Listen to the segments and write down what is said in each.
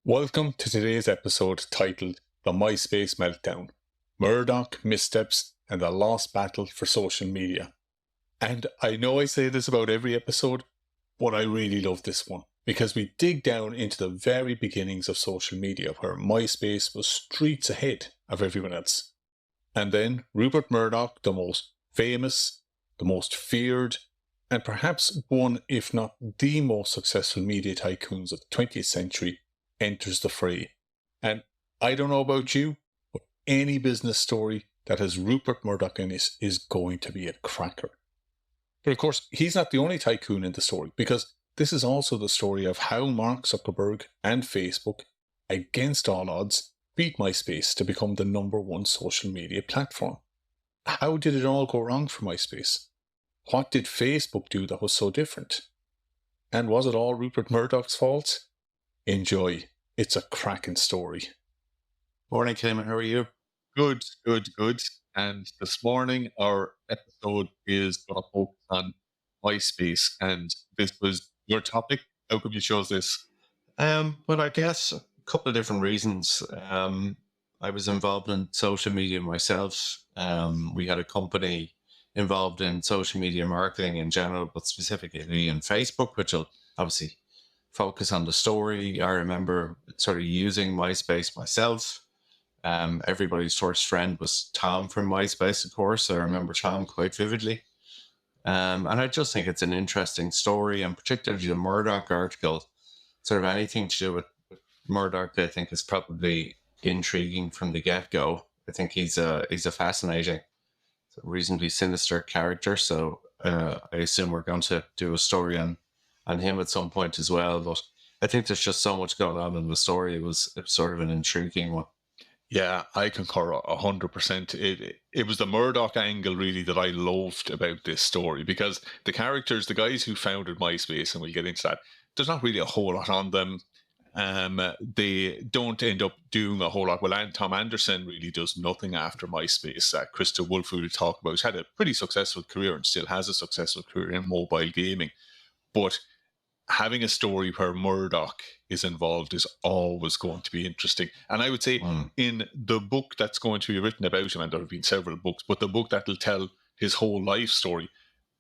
Welcome to today's episode titled The MySpace Meltdown, Murdoch, Missteps, and the Lost Battle for Social Media. And I know I say this about every episode, but I really love this one because we dig down into the very beginnings of social media where MySpace was streets ahead of everyone else. And then Rupert Murdoch, the most famous, the most feared, and perhaps one, if not the most successful media tycoons of the 20th century, enters the fray. And I don't know about you, but any business story that has Rupert Murdoch in it is going to be a cracker. But of course, he's not the only tycoon in the story, because this is also the story of how Mark Zuckerberg and Facebook, against all odds, beat MySpace to become the #1 social media platform. How did it all go wrong for MySpace? What did Facebook do that was so different? And was it all Rupert Murdoch's fault? Enjoy. It's a cracking story. Morning, Cayman. How are you? Good, good, good. And this morning, our episode is going to focus on MySpace. And this was your topic. How come you chose this? Well, I guess a couple of different reasons. I was involved in social media myself. We had a company involved in social media marketing in general, but specifically in Facebook, which will obviously focus on the story. I remember sort of using MySpace myself. Everybody's first friend was Tom from MySpace, of course. I remember Tom quite vividly. And I just think it's an interesting story, and particularly the Murdoch article, sort of anything to do with Murdoch, I think is probably intriguing from the get-go. I think he's a fascinating, reasonably sinister character. So I assume we're going to do a story on him at some point as well. But I think there's just so much going on in the story. It was sort of an intriguing one. Yeah, I concur 100%. It was the Murdoch angle really that I loved about this story, because the characters, the guys who founded MySpace, and we'll get into that, there's not really a whole lot on them. They don't end up doing a whole lot. Well, and Tom Anderson really does nothing after MySpace. Krista Wolf, who we talk about, has had a pretty successful career and still has a successful career in mobile gaming. But having a story where Murdoch is involved is always going to be interesting. And I would say in the book that's going to be written about him, and there have been several books, but the book that will tell his whole life story,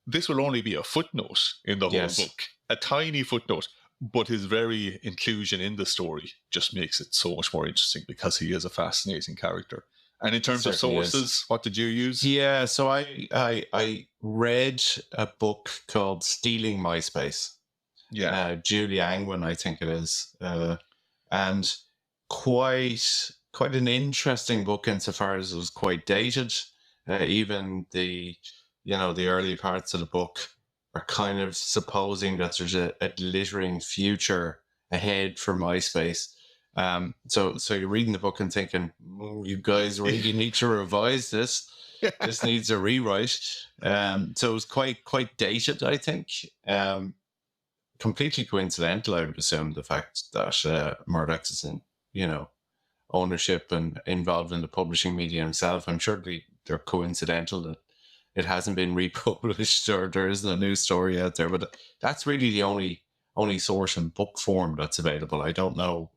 this will only be a footnote in the whole book, a tiny footnote. But his very inclusion in the story just makes it so much more interesting because he is a fascinating character. And in terms of sources, what did you use? Yeah, so I read a book called Stealing MySpace. Yeah, Julie Angwin, I think it is, and quite an interesting book insofar as it was quite dated. Even the early parts of the book are kind of supposing that there's a glittering future ahead for MySpace. So you're reading the book and thinking, you guys really need to revise this. This needs a rewrite. So it was quite dated, I think. Completely coincidental, I would assume, the fact that Murdoch is in, ownership and involved in the publishing media himself. I'm sure they're coincidental that it hasn't been republished or there isn't a new story out there. But that's really the only source in book form that's available. I don't know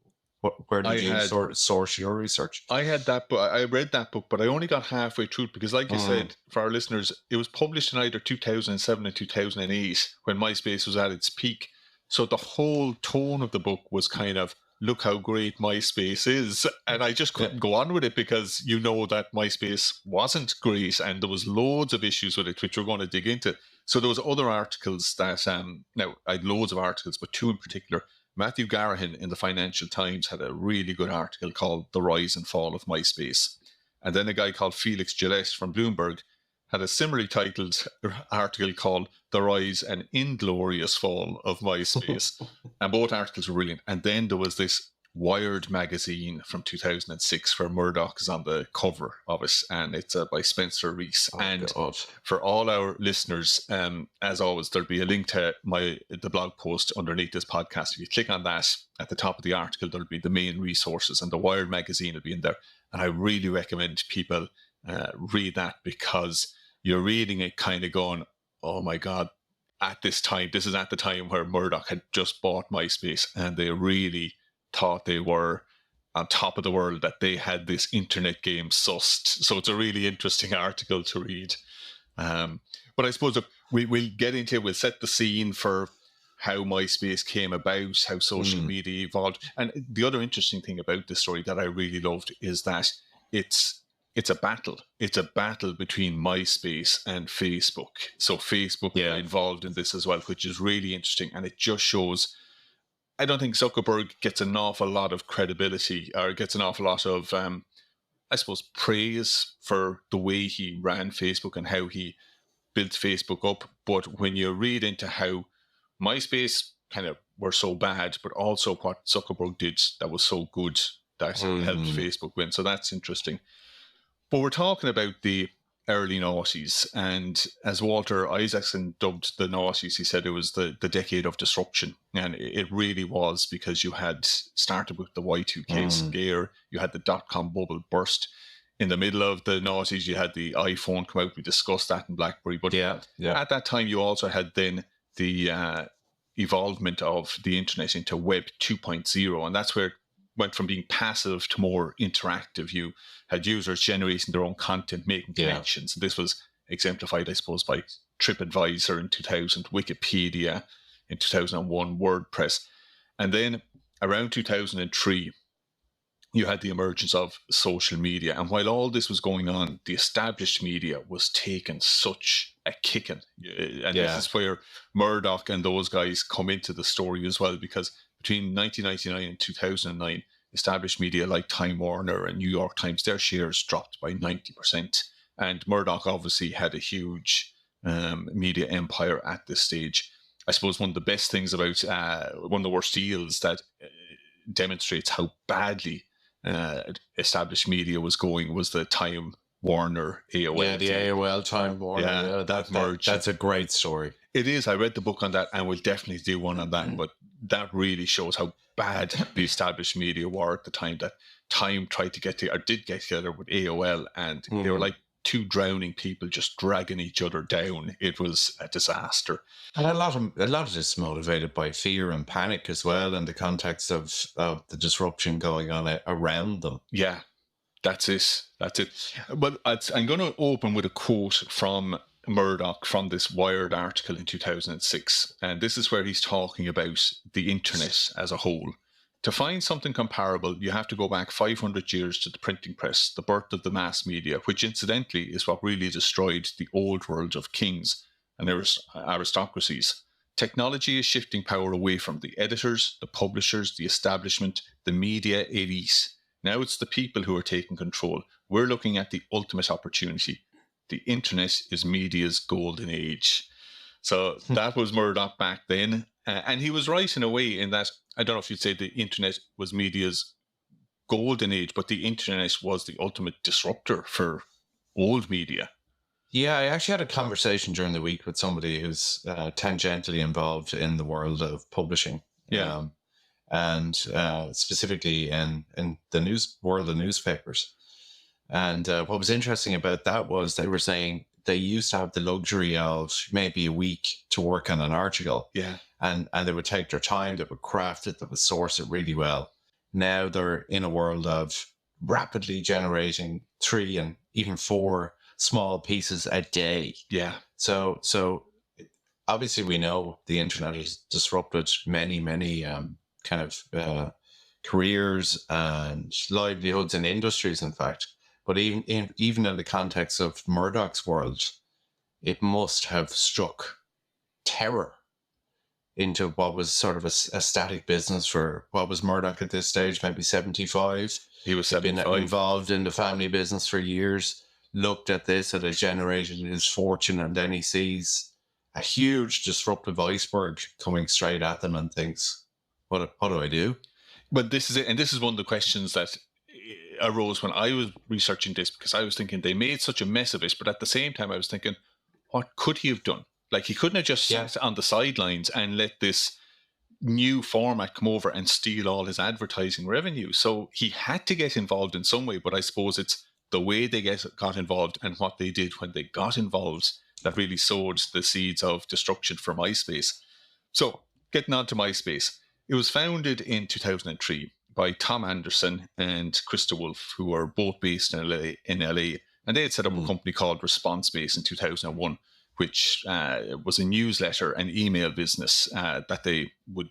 where did you source your research? I had that book. I read that book, but I only got halfway through it because, like you said, for our listeners, it was published in either 2007 and 2008 when MySpace was at its peak. So the whole tone of the book was kind of, look how great MySpace is. And I just couldn't go on with it because you know that MySpace wasn't great and there was loads of issues with it, which we're going to dig into. So there was other articles that, now I had loads of articles, but two in particular. Matthew Garahan in the Financial Times had a really good article called The Rise and Fall of MySpace. And then a guy called Felix Gillette from Bloomberg had a similarly titled article called The Rise and Inglorious Fall of MySpace. And both articles were brilliant. And then there was this Wired magazine from 2006 where Murdoch is on the cover of it, and it's by Spencer Reese. For all our listeners, as always, there'll be a link to the blog post underneath this podcast. If you click on that, at the top of the article, there'll be the main resources, and the Wired magazine will be in there. And I really recommend people read that, because you're reading it kind of going, oh my God, at this time, this is at the time where Murdoch had just bought MySpace, and they really thought they were on top of the world, that they had this internet game sussed. So it's a really interesting article to read. But I suppose we'll get into it. We'll set the scene for how MySpace came about, how social media evolved. And the other interesting thing about this story that I really loved is that it's a battle. It's a battle between MySpace and Facebook. So Facebook are involved in this as well, which is really interesting. And it just shows, I don't think Zuckerberg gets an awful lot of credibility, or gets an awful lot of, I suppose, praise for the way he ran Facebook and how he built Facebook up. But when you read into how MySpace kind of were so bad, but also what Zuckerberg did that was so good, that helped Facebook win. So that's interesting. But we're talking about the early noughties, and as Walter Isaacson dubbed the noughties, he said it was the decade of disruption. And it really was, because you had started with the Y2K scare, you had the dot-com bubble burst. In the middle of the noughties, you had the iPhone come out. We discussed that in BlackBerry. But at that time, you also had then the evolvement of the internet into Web 2.0. And that's where it went from being passive to more interactive. You had users generating their own content, making connections. This was exemplified, I suppose, by TripAdvisor in 2000, Wikipedia in 2001, WordPress. And then around 2003, you had the emergence of social media. And while all this was going on, the established media was taking such a kicking. And this is where Murdoch and those guys come into the story as well, because between 1999 and 2009, established media like Time Warner and New York Times, their shares dropped by 90%. And Murdoch obviously had a huge media empire at this stage. I suppose one of the best things about one of the worst deals that demonstrates how badly established media was going was the Time Warner AOL. Yeah, the AOL Time Warner. Yeah, that merge. That's a great story. It is. I read the book on that, and we'll definitely do one on that. But that really shows how bad the established media were at the time. That Time tried to get to, or did get together with AOL, and they were like two drowning people just dragging each other down. It was a disaster. And a lot of this motivated by fear and panic as well, in the context of the disruption going on around them. Yeah, that's it. That's it. But I'm going to open with a quote from Murdoch from this Wired article in 2006. And this is where he's talking about the internet as a whole. To find something comparable, you have to go back 500 years to the printing press, the birth of the mass media, which incidentally is what really destroyed the old world of kings and aristocracies. Technology is shifting power away from the editors, the publishers, the establishment, the media elite. Now it's the people who are taking control. We're looking at the ultimate opportunity. The internet is media's golden age. So that was Murdoch back then. And he was right in a way in that, I don't know if you'd say the internet was media's golden age, but the internet was the ultimate disruptor for old media. Yeah, I actually had a conversation during the week with somebody who's tangentially involved in the world of publishing. Yeah. And specifically in the world of newspapers. And what was interesting about that was they were saying they used to have the luxury of maybe a week to work on an article. Yeah. And they would take their time, they would craft it, they would source it really well. Now they're in a world of rapidly generating 3 and even 4 small pieces a day. Yeah. So obviously we know the internet has disrupted many kind of careers and livelihoods and industries, in fact. But even in the context of Murdoch's world, it must have struck terror into what was sort of a static business for what was Murdoch at this stage, maybe 75. He was 75. Been involved in the family business for years, looked at this, it had generated his fortune, and then he sees a huge disruptive iceberg coming straight at them and thinks, what do I do? But this is it. And this is one of the questions that arose when I was researching this, because I was thinking they made such a mess of it, but at the same time I was thinking, what could he have done? Like, he couldn't have just sat on the sidelines and let this new format come over and steal all his advertising revenue. So he had to get involved in some way, but I suppose it's the way they got involved and what they did when they got involved that really sowed the seeds of destruction for MySpace. So getting on to MySpace, it was founded in 2003. by Tom Anderson and Krista Wolf, who are both based in LA. And they had set up a company called ResponseBase in 2001, which was a newsletter and email business that they would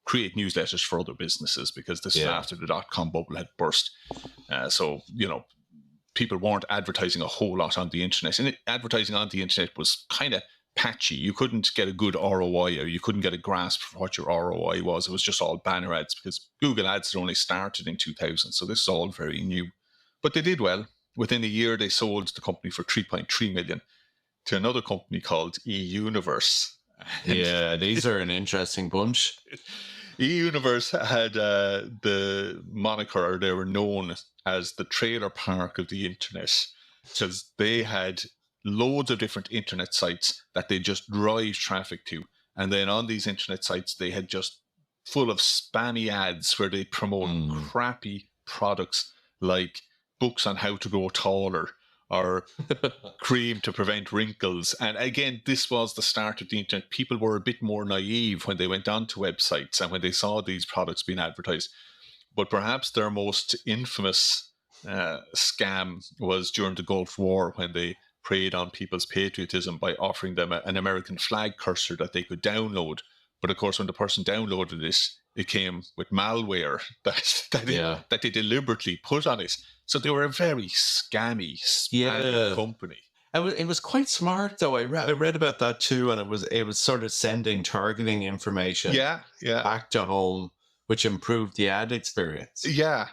create newsletters for other businesses, because this was after the dot-com bubble had burst. So, people weren't advertising a whole lot on the internet. And advertising on the internet was kind of patchy. You couldn't get a good ROI, or you couldn't get a grasp for what your ROI was. It was just all banner ads, because Google Ads had only started in 2000. So this is all very new. But they did well. Within a year, they sold the company for $3.3 million to another company called eUniverse. Yeah, these are an interesting bunch. eUniverse had the moniker, or they were known as the trailer park of the internet, because they had loads of different internet sites that they just drive traffic to. And then on these internet sites, they had just full of spammy ads where they promote crappy products like books on how to grow taller, or cream to prevent wrinkles. And again, this was the start of the internet. People were a bit more naive when they went onto websites and when they saw these products being advertised. But perhaps their most infamous scam was during the Gulf War, when they preyed on people's patriotism by offering them an American flag cursor that they could download. But of course, when the person downloaded it came with malware that they deliberately put on it. So they were a very scammy company. It was quite smart, though. I read about that too, and it was sort of sending targeting information back to home, which improved the ad experience. Yeah,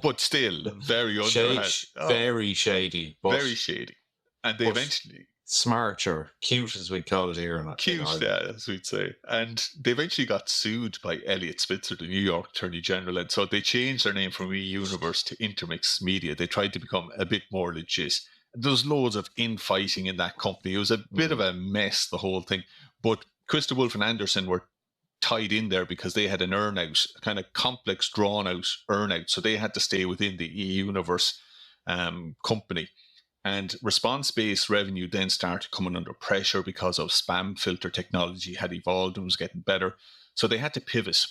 but still very underhand. Very shady. Very shady. And they eventually... Smart, or cute, as we call it here. Cute, as we'd say. And they eventually got sued by Elliot Spitzer, the New York Attorney General. And so they changed their name from eUniverse to Intermix Media. They tried to become a bit more legit. There was loads of infighting in that company. It was a bit of a mess, the whole thing. But Krista Wolf and Anderson were tied in there because they had an earn-out, a kind of complex, drawn-out earn-out. So they had to stay within the eUniverse company. And response-based revenue then started coming under pressure because of spam filter technology had evolved and was getting better. So they had to pivot.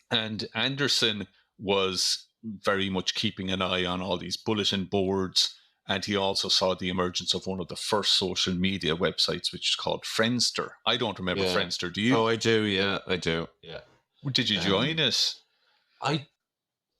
And Anderson was very much keeping an eye on all these bulletin boards. And he also saw the emergence of one of the first social media websites, which is called Friendster. I don't remember Friendster. Do you? Oh, I do. Yeah, I do. Yeah. Did you join it? I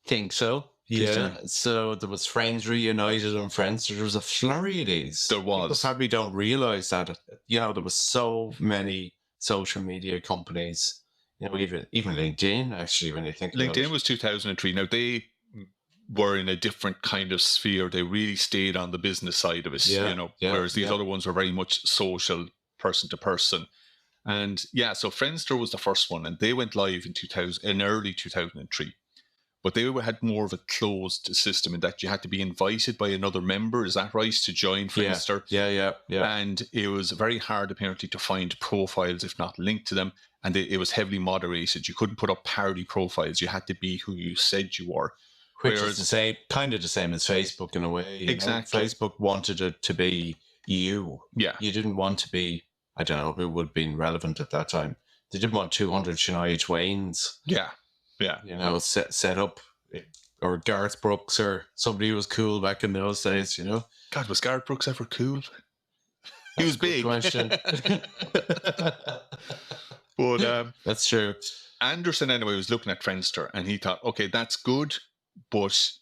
think so. Yeah, so there was Friends Reunited and Friends. There was a flurry of these. There was. People probably don't realize that. There was so many social media companies. Even LinkedIn, actually, when you think about it. LinkedIn was 2003. Now, they were in a different kind of sphere. They really stayed on the business side of it, whereas these other ones were very much social, person to person. And so Friendster was the first one, and they went live in early 2003. But they had more of a closed system in that you had to be invited by another member, is that right, to join Friendster? Yeah. And it was very hard, apparently, to find profiles, if not linked to them. And it was heavily moderated. You couldn't put up parody profiles. You had to be who you said you were. Which is the same, kind of the same as Facebook in a way. Exactly. Facebook wanted it to be you. Yeah. You didn't want to be, I don't know who would have been relevant at that time. They didn't want 200 Shania Twains. Yeah. Set up, or Garth Brooks, or somebody who was cool back in those days, God, was Garth Brooks ever cool? He was big. Question. But that's true. Anderson, anyway, was looking at Friendster, and he thought, okay, that's good, but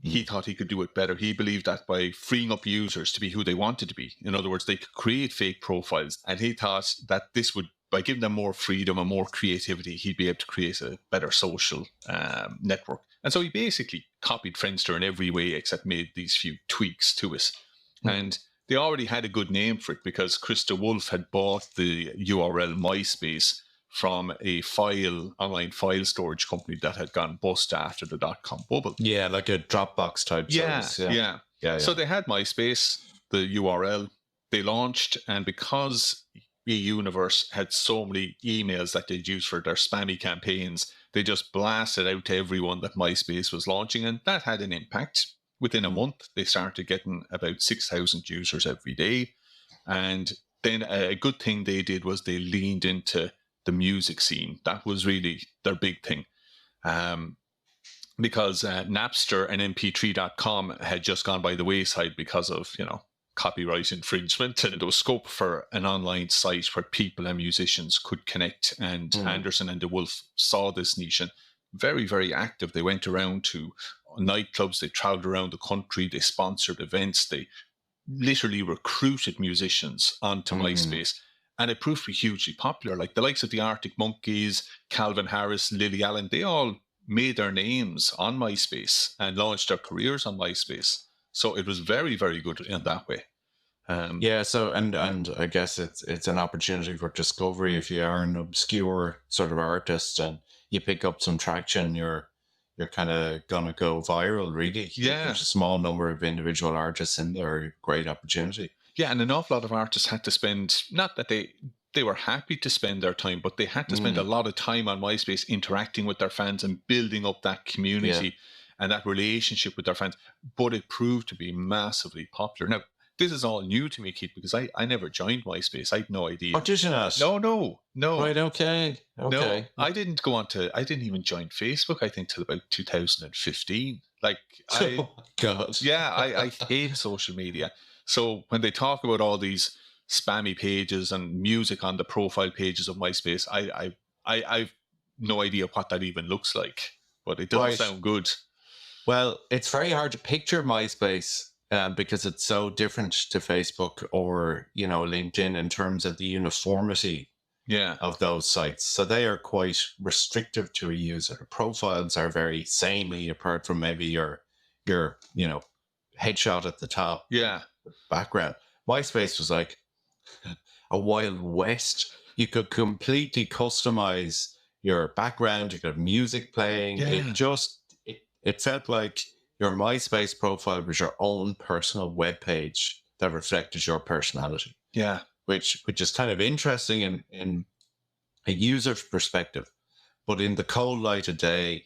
he thought he could do it better. He believed that by freeing up users to be who they wanted to be, in other words, they could create fake profiles, and he thought that this would, by giving them more freedom and more creativity, he'd be able to create a better social network. And so he basically copied Friendster in every way except made these few tweaks to it. And they already had a good name for it because Krista Wolf had bought the URL MySpace from a online file storage company that had gone bust after the dot-com bubble. Yeah, like a Dropbox type service. Yeah. So they had MySpace, the URL, they launched, and because eUniverse had so many emails that they'd use for their spammy campaigns, they just blasted out to everyone that MySpace was launching, and that had an impact. Within a month, they started getting about 6,000 users every day. And then a good thing they did was they leaned into the music scene. That was really their big thing. because Napster and MP3.com had just gone by the wayside because of, copyright infringement, and there was scope for an online site where people and musicians could connect. And Anderson and DeWolf saw this niche and very, very active. They went around to nightclubs, they traveled around the country, they sponsored events, they literally recruited musicians onto MySpace. And it proved to be hugely popular. Like the likes of the Arctic Monkeys, Calvin Harris, Lily Allen, they all made their names on MySpace and launched their careers on MySpace. So it was very, very good in that way. So and I guess it's an opportunity for discovery. If you are an obscure sort of artist and you pick up some traction, you're kind of gonna go viral, really. Yeah. There's a small number of individual artists in there. Great opportunity. Yeah, and an awful lot of artists had to spend, not that they were happy to spend their time, but they had to spend a lot of time on MySpace interacting with their fans and building up that community and that relationship with their fans. But it proved to be massively popular. Now, this is all new to me, Keith, because I never joined MySpace. I had no idea. Oh, did you not? No. Right, okay. No, I didn't even join Facebook, I think, till about 2015. Like, oh, God. Yeah, I hate social media. So when they talk about all these spammy pages and music on the profile pages of MySpace, I've no idea what that even looks like, but it doesn't sound good. Well, it's very hard to picture MySpace because it's so different to Facebook or, LinkedIn in terms of the uniformity of those sites. So they are quite restrictive to a user. The profiles are very samey, apart from maybe your headshot at the top. Yeah. Background. MySpace was like a Wild West. You could completely customize your background. You could have music playing. Yeah. It felt like your MySpace profile was your own personal webpage that reflected your personality. Yeah. Which is kind of interesting in a user perspective. But in the cold light of day,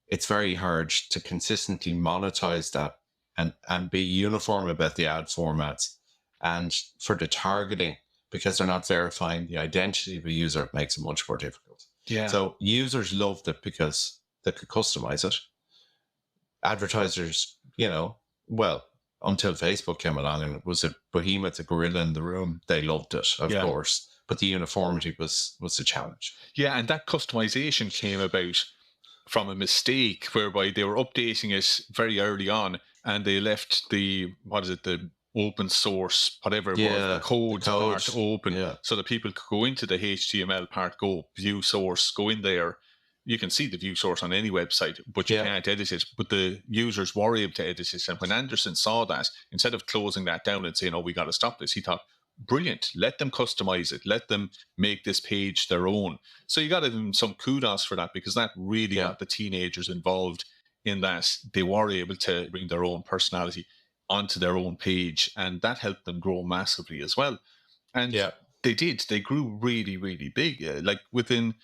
it's very hard to consistently monetize that and be uniform about the ad formats. And for the targeting, because they're not verifying the identity of a user, it makes it much more difficult. Yeah. So users loved it because they could customize it. Advertisers, until Facebook came along and it was a behemoth, a gorilla in the room, they loved it, of course. But the uniformity was the challenge. Yeah, and that customization came about from a mistake whereby they were updating it very early on and they left the open source, whatever it was, the code part open so that people could go into the HTML part, go view source, go in there. You can see the view source on any website, but you can't edit it. But the users were able to edit it. And when Anderson saw that, instead of closing that down and saying, oh, we got to stop this, he thought, brilliant, let them customize it. Let them make this page their own. So you got to give them some kudos for that, because that really got the teenagers involved in that. They were able to bring their own personality onto their own page, and that helped them grow massively as well. And they did. They grew really, really big. Like within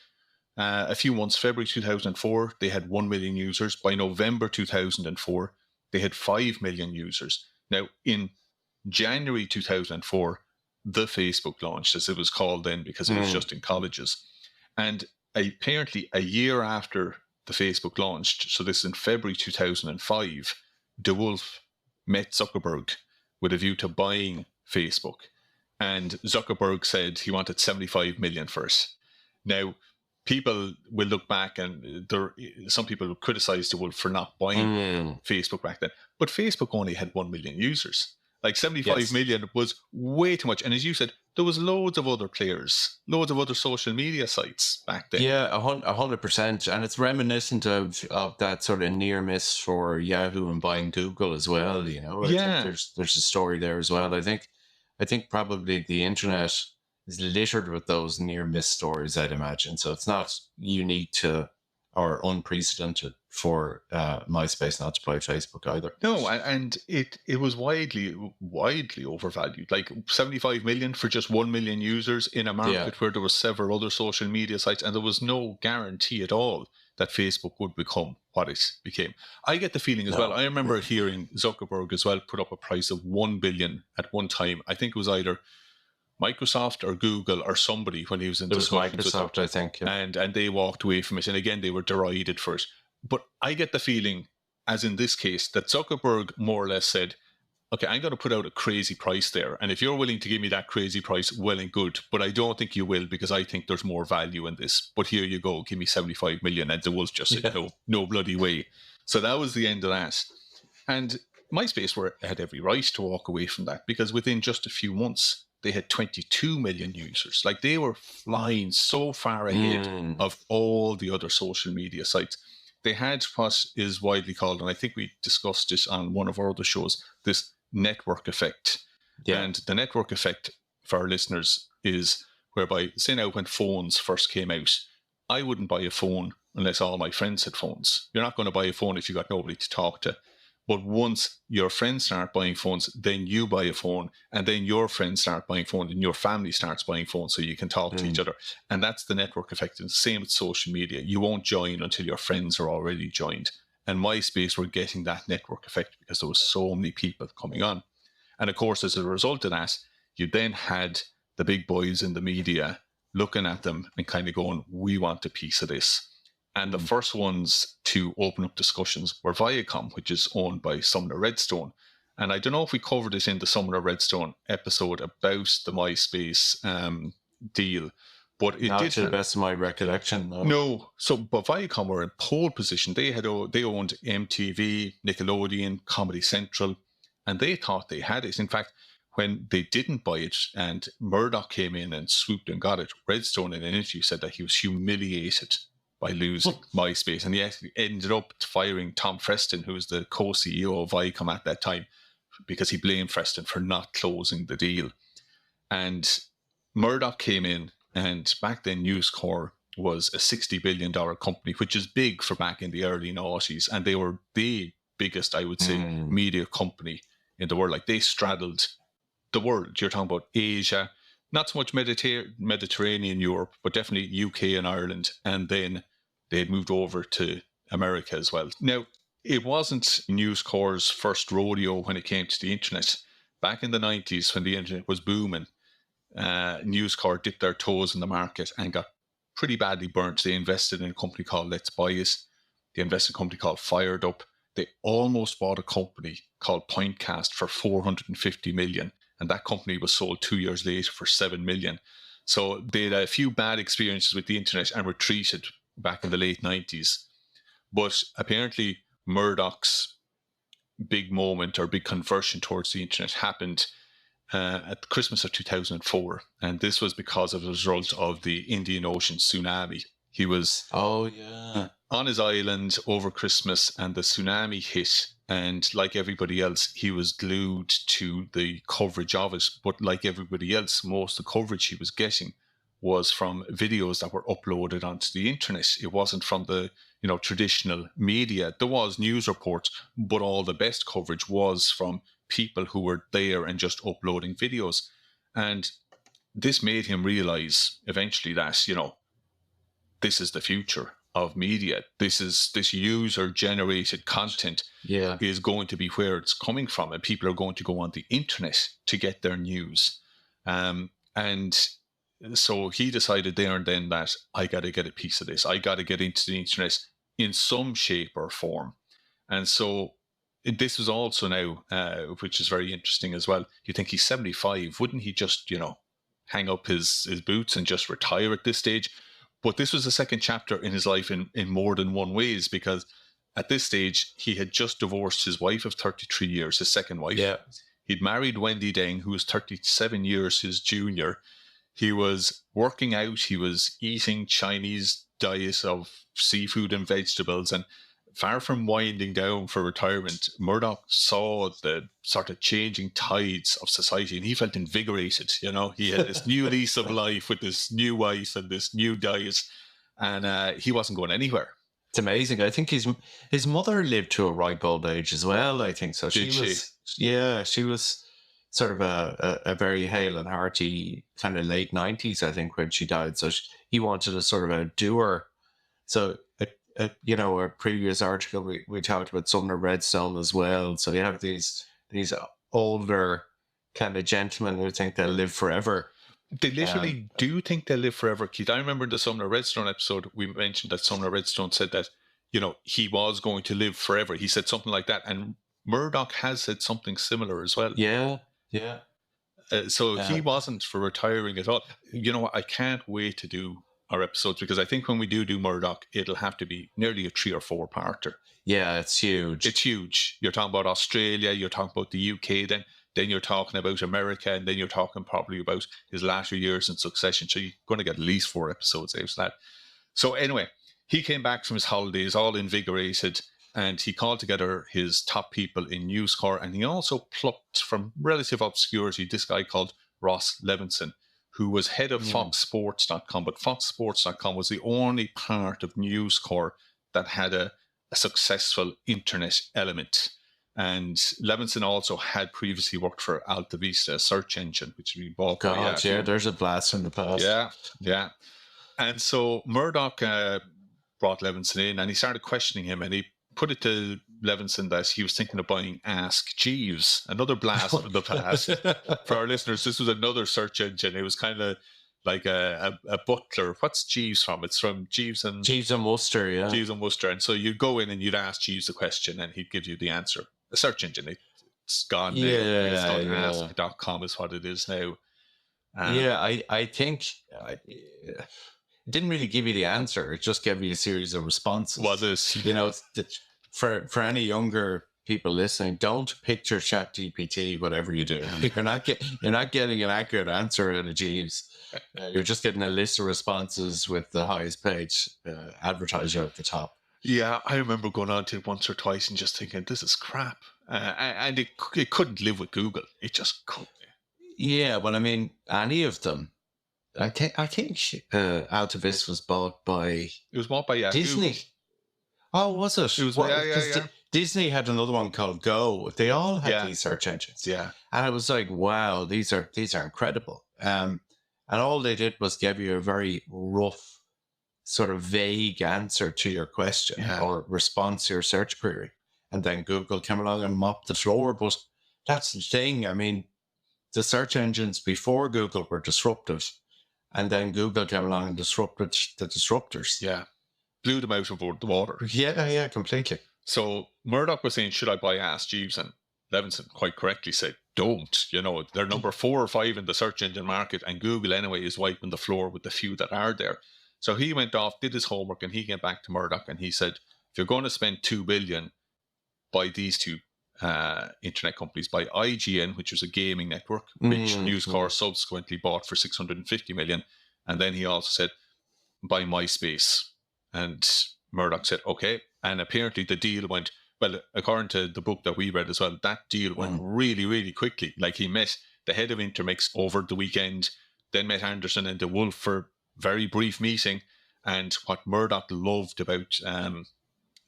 a few months, February 2004, they had 1 million users. By November 2004, they had 5 million users. Now, in January 2004, the Facebook launched, as it was called then, because it was just in colleges. And apparently a year after the Facebook launched, so this is in February 2005, DeWolf met Zuckerberg with a view to buying Facebook. And Zuckerberg said he wanted 75 million for it. Now, people will look back and some people will criticize DeWolf for not buying Facebook back then. But Facebook only had 1 million users. Like 75 million was way too much. And as you said, there was loads of other players, loads of other social media sites back then. Yeah, 100%. And it's reminiscent of that sort of near miss for Yahoo and buying Google as well. There's a story there as well. I think probably the internet is littered with those near miss stories, I'd imagine. So it's not unique to or unprecedented for MySpace not to buy Facebook either. No, and it was widely overvalued. Like 75 million for just 1 million users in a market where there were several other social media sites, and there was no guarantee at all that Facebook would become what it became. I get the feeling as well. I remember hearing Zuckerberg as well put up a price of 1 billion at one time. I think it was either Microsoft or Google or somebody when he was in discussions. It was Microsoft, I think. Yeah. And they walked away from it. And again, they were derided for it. But I get the feeling, as in this case, that Zuckerberg more or less said, okay, I'm going to put out a crazy price there. And if you're willing to give me that crazy price, well and good. But I don't think you will, because I think there's more value in this. But here you go, give me 75 million. And the Wolf just said, no bloody way. So that was the end of that. And MySpace had every right to walk away from that, because within just a few months, they had 22 million users. Like, they were flying so far ahead of all the other social media sites. They had what is widely called, and I think we discussed it on one of our other shows, this network effect. Yeah. And the network effect, for our listeners, is whereby, say now when phones first came out, I wouldn't buy a phone unless all my friends had phones. You're not going to buy a phone if you got nobody to talk to. But once your friends start buying phones, then you buy a phone, and then your friends start buying phones, and your family starts buying phones, so you can talk to each other. And that's the network effect. And the same with social media. You won't join until your friends are already joined. And MySpace were getting that network effect because there was so many people coming on. And of course, as a result of that, you then had the big boys in the media looking at them and kind of going, we want a piece of this. And the first ones to open up discussions were Viacom, which is owned by Sumner Redstone. And I don't know if we covered it in the Sumner Redstone episode about the MySpace deal, but it not did. To the best of my recollection. No. So, but Viacom were in pole position. They owned MTV, Nickelodeon, Comedy Central, and they thought they had it. In fact, when they didn't buy it and Murdoch came in and swooped and got it, Redstone in an interview said that he was humiliated by losing MySpace. And he actually ended up firing Tom Freston, who was the co-CEO of Viacom at that time, because he blamed Freston for not closing the deal. And Murdoch came in, and back then News Corp was a $60 billion company, which is big for back in the early 90s. And they were the biggest, I would say, media company in the world. Like, they straddled the world. You're talking about Asia, not so much Mediterranean Europe, but definitely UK and Ireland. And then they had moved over to America as well. Now, it wasn't News Corp's first rodeo when it came to the internet. Back in the 90s, when the internet was booming, News Corp dipped their toes in the market and got pretty badly burnt. They invested in a company called Let's Buy It. They invested in a company called Fired Up. They almost bought a company called Pointcast for $450 million. And that company was sold 2 years later for $7 million. So they had a few bad experiences with the internet and retreated back in the late 90s. But apparently Murdoch's big moment or big conversion towards the internet happened at Christmas of 2004. And this was because of the result of the Indian Ocean tsunami. He was on his island over Christmas, and the tsunami hit. And like everybody else, he was glued to the coverage of it. But like everybody else, most of the coverage he was getting was from videos that were uploaded onto the internet. It wasn't from the traditional media. There was news reports, but all the best coverage was from people who were there and just uploading videos. And this made him realize eventually that, this is the future of media. This user-generated content is going to be where it's coming from, and people are going to go on the internet to get their news. And so he decided there and then that I got to get a piece of this. I got to get into the internet in some shape or form. And so this was also now, which is very interesting as well. You think he's 75. Wouldn't he just, hang up his boots and just retire at this stage? But this was the second chapter in his life in more than one ways, because at this stage, he had just divorced his wife of 33 years, his second wife. Yeah. He'd married Wendy Deng, who was 37 years his junior. He was working out. He was eating Chinese diet of seafood and vegetables. And far from winding down for retirement, Murdoch saw the sort of changing tides of society, and he felt invigorated. He had this new lease of life with this new wife and this new diet, and he wasn't going anywhere. It's amazing. I think his mother lived to a ripe old age as well. I think so. She was sort of a very hale and hearty kind of late 90s, I think, when she died. So he wanted a sort of a doer. So a previous article we talked about Sumner Redstone as well. So you have these older kind of gentlemen who think they'll live forever. They literally do think they'll live forever, Keith. I remember in the Sumner Redstone episode, we mentioned that Sumner Redstone said that he was going to live forever. He said something like that. And Murdoch has said something similar as well. Yeah. So he wasn't for retiring at all. I can't wait to do our episodes, because I think when we do Murdoch, it'll have to be nearly a 3 or 4 parter. Yeah, it's huge. It's huge. You're talking about Australia, you're talking about the UK, then you're talking about America, and then you're talking probably about his latter years in succession. So you're going to get at least 4 episodes out of that. So anyway, he came back from his holidays all invigorated, and he called together his top people in News Corp, and he also plucked from relative obscurity this guy called Ross Levinson, who was head of foxsports.com, but foxsports.com was the only part of News Corp that had a successful internet element. And Levinson also had previously worked for Alta Vista, a search engine, which we bought. God, there's a blast in the past. Yeah. And so Murdoch brought Levinson in, and he started questioning him, and he put it to Levinson that he was thinking of buying Ask Jeeves, another blast from the past. For our listeners, this was another search engine. It was kind of like a butler. What's Jeeves from? It's from Jeeves and Wooster, yeah. Jeeves and Wooster. And so you'd go in and you'd ask Jeeves a question, and he'd give you the answer. A search engine. It's gone now. It's called ask.com is what it is now. I think it didn't really give you the answer. It just gave you a series of responses. Was it? For any younger people listening, don't picture ChatGPT, whatever you do. You're not getting an accurate answer out of Jeeves. You're just getting a list of responses with the highest page advertiser at the top. Yeah, I remember going on to it once or twice and just thinking, this is crap. And it couldn't live with Google. It just couldn't. Yeah, well, I mean, any of them. I think Alta Vista was bought by... It was bought by Disney. Google. Oh, was it? It was, yeah. Disney had another one called Go. They all had these search engines. Yeah. And I was like, wow, these are incredible. And all they did was give you a very rough, sort of vague answer to your question or response to your search query. And then Google came along and mopped the floor. But that's the thing. I mean, the search engines before Google were disruptive. And then Google came along and disrupted the disruptors. Yeah. Blew them out of the water. Yeah, completely. So Murdoch was saying, should I buy Ask Jeeves? And Levinson quite correctly said, don't. They're number 4 or 5 in the search engine market, and Google anyway is wiping the floor with the few that are there. So he went off, did his homework, and he came back to Murdoch and he said, if you're going to spend $2 billion, buy these 2 internet companies, buy IGN, which was a gaming network, which News Corp subsequently bought for $650 million. And then he also said, buy MySpace. And Murdoch said, okay. And apparently the deal went, well, according to the book that we read as well, that deal went really, really quickly. Like he met the head of Intermix over the weekend, then met Anderson and DeWolf for very brief meeting. And what Murdoch loved about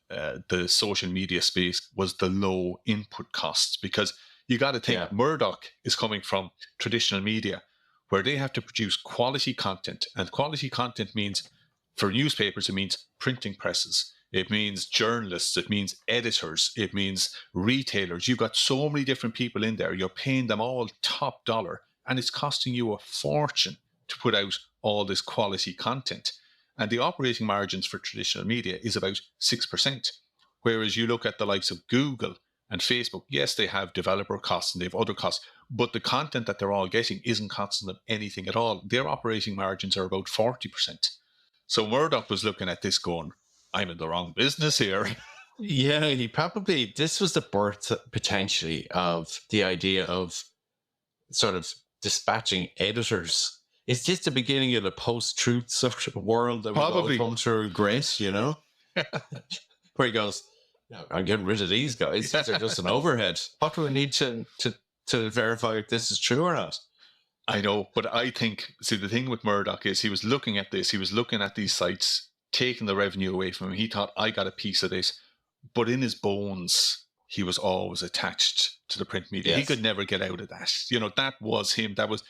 the social media space was the low input costs, because you got to think Murdoch is coming from traditional media where they have to produce quality content, and quality content means, for newspapers, it means printing presses, it means journalists, it means editors, it means retailers. You've got so many different people in there. You're paying them all top dollar, and it's costing you a fortune to put out all this quality content. And the operating margins for traditional media is about 6%. Whereas you look at the likes of Google and Facebook, yes, they have developer costs and they have other costs, but the content that they're all getting isn't costing them anything at all. Their operating margins are about 40%. So Murdoch was looking at this going, I'm in the wrong business here. Yeah, this was the birth potentially of the idea of sort of dispatching editors. It's just the beginning of the post-truth sort of world that we've all come to regret, Where he goes, I'm getting rid of these guys. These are just an overhead. What do we need to verify if this is true or not? I know, but I think, the thing with Murdoch is he was looking at this, he was looking at these sites, taking the revenue away from him. He thought, I got a piece of this. But in his bones, he was always attached to the print media. Yes. He could never get out of that. That was him. That was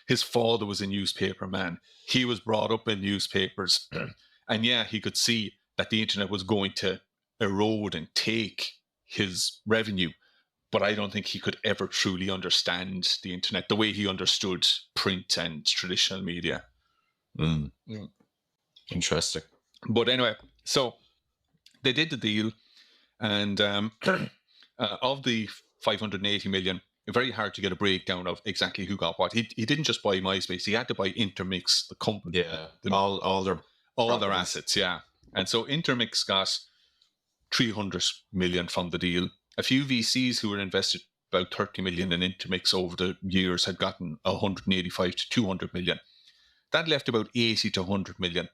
his father was a newspaper man. He was brought up in newspapers. And he could see that the internet was going to erode and take his revenue. But I don't think he could ever truly understand the internet the way he understood print and traditional media. Interesting. But anyway, so They did the deal, and of the 580 million, very hard to get a breakdown of exactly who got what. He didn't just buy MySpace; he had to buy Intermix, the company, Yeah, all their their properties. assets. Yeah, and so Intermix got 300 million from the deal. A few VCs who were invested about 30 million in Intermix over the years had gotten 185 to 200 million. That left about 80 to 100 million,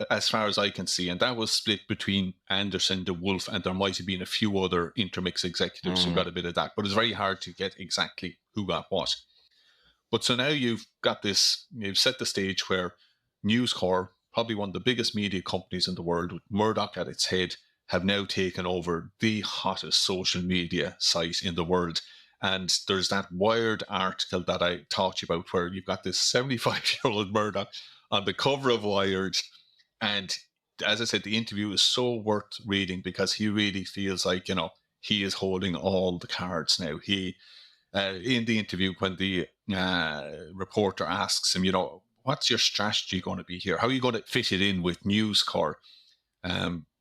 as far as I can see, and that was split between Anderson, DeWolf, and there might have been a few other Intermix executives who got a bit of that, but it's very hard to get exactly who got what. But so now you've got this, you've set the stage where News Corp, probably one of the biggest media companies in the world, with Murdoch at its head, have now taken over the hottest social media site in the world. And there's that Wired article that I talked you about where you've got this 75-year-old Murdoch on the cover of Wired. And as I said, the interview is so worth reading because he really feels like, he is holding all the cards now. He, in the interview, when the reporter asks him, what's your strategy going to be here? How are you going to fit it in with News Corp?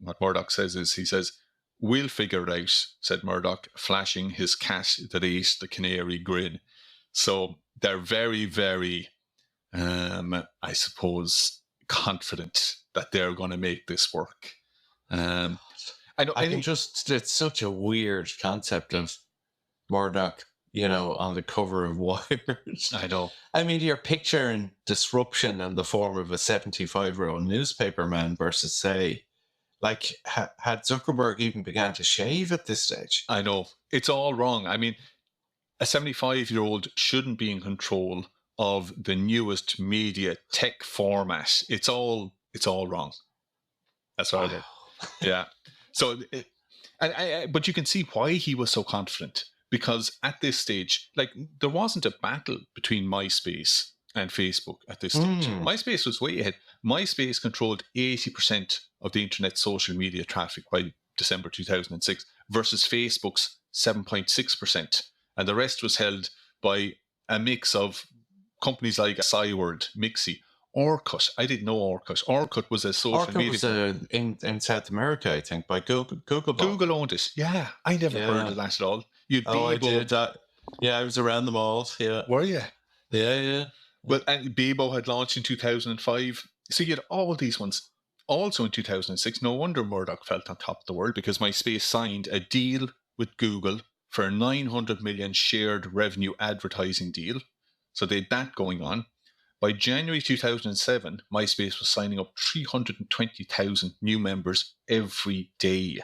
What Murdoch says is, he says, "We'll figure it out," said Murdoch, flashing his cat that ate the canary grin. So they're very, very, I suppose, confident that they're going to make this work. I think it's such a weird concept of Murdoch, on the cover of Wired. I know. I mean, you're picturing disruption in the form of a 75-year-old newspaper man versus, say, like, had Zuckerberg even began to shave at this stage? I know. It's all wrong. I mean, a 75-year-old shouldn't be in control of the newest media tech format. It's all wrong. That's what I did. Yeah. So, but you can see why he was so confident, because at this stage, like, there wasn't a battle between MySpace and Facebook at this stage. MySpace was way ahead. MySpace controlled 80% of the internet social media traffic by December 2006 versus Facebook's 7.6%. And the rest was held by a mix of companies like Cyword, Mixi, Orkut. I didn't know Orkut. Orkut was a social media. Orkut was in South America, I think, by Google. Google owned it. Yeah, I never heard of that at all. I did. Yeah, I was around them all. Yeah. Were you? Yeah. Well, and Bebo had launched in 2005. So you had all these ones. Also in 2006, no wonder Murdoch felt on top of the world, because MySpace signed a deal with Google for a 900 million shared revenue advertising deal. So they had that going on. By January 2007, MySpace was signing up 320,000 new members every day.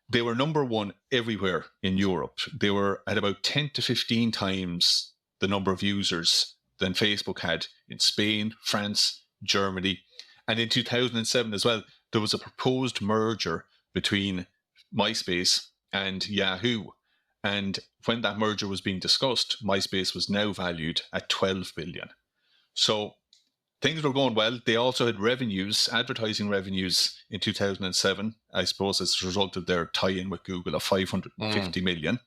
They were number one everywhere in Europe. They were at about 10 to 15 times the number of users than Facebook had in Spain, France, Germany. And in 2007 as well, there was a proposed merger between MySpace and Yahoo. And when that merger was being discussed, MySpace was now valued at 12 billion. So things were going well. They also had revenues, advertising revenues in 2007, I suppose, as a result of their tie-in with Google of 550 million.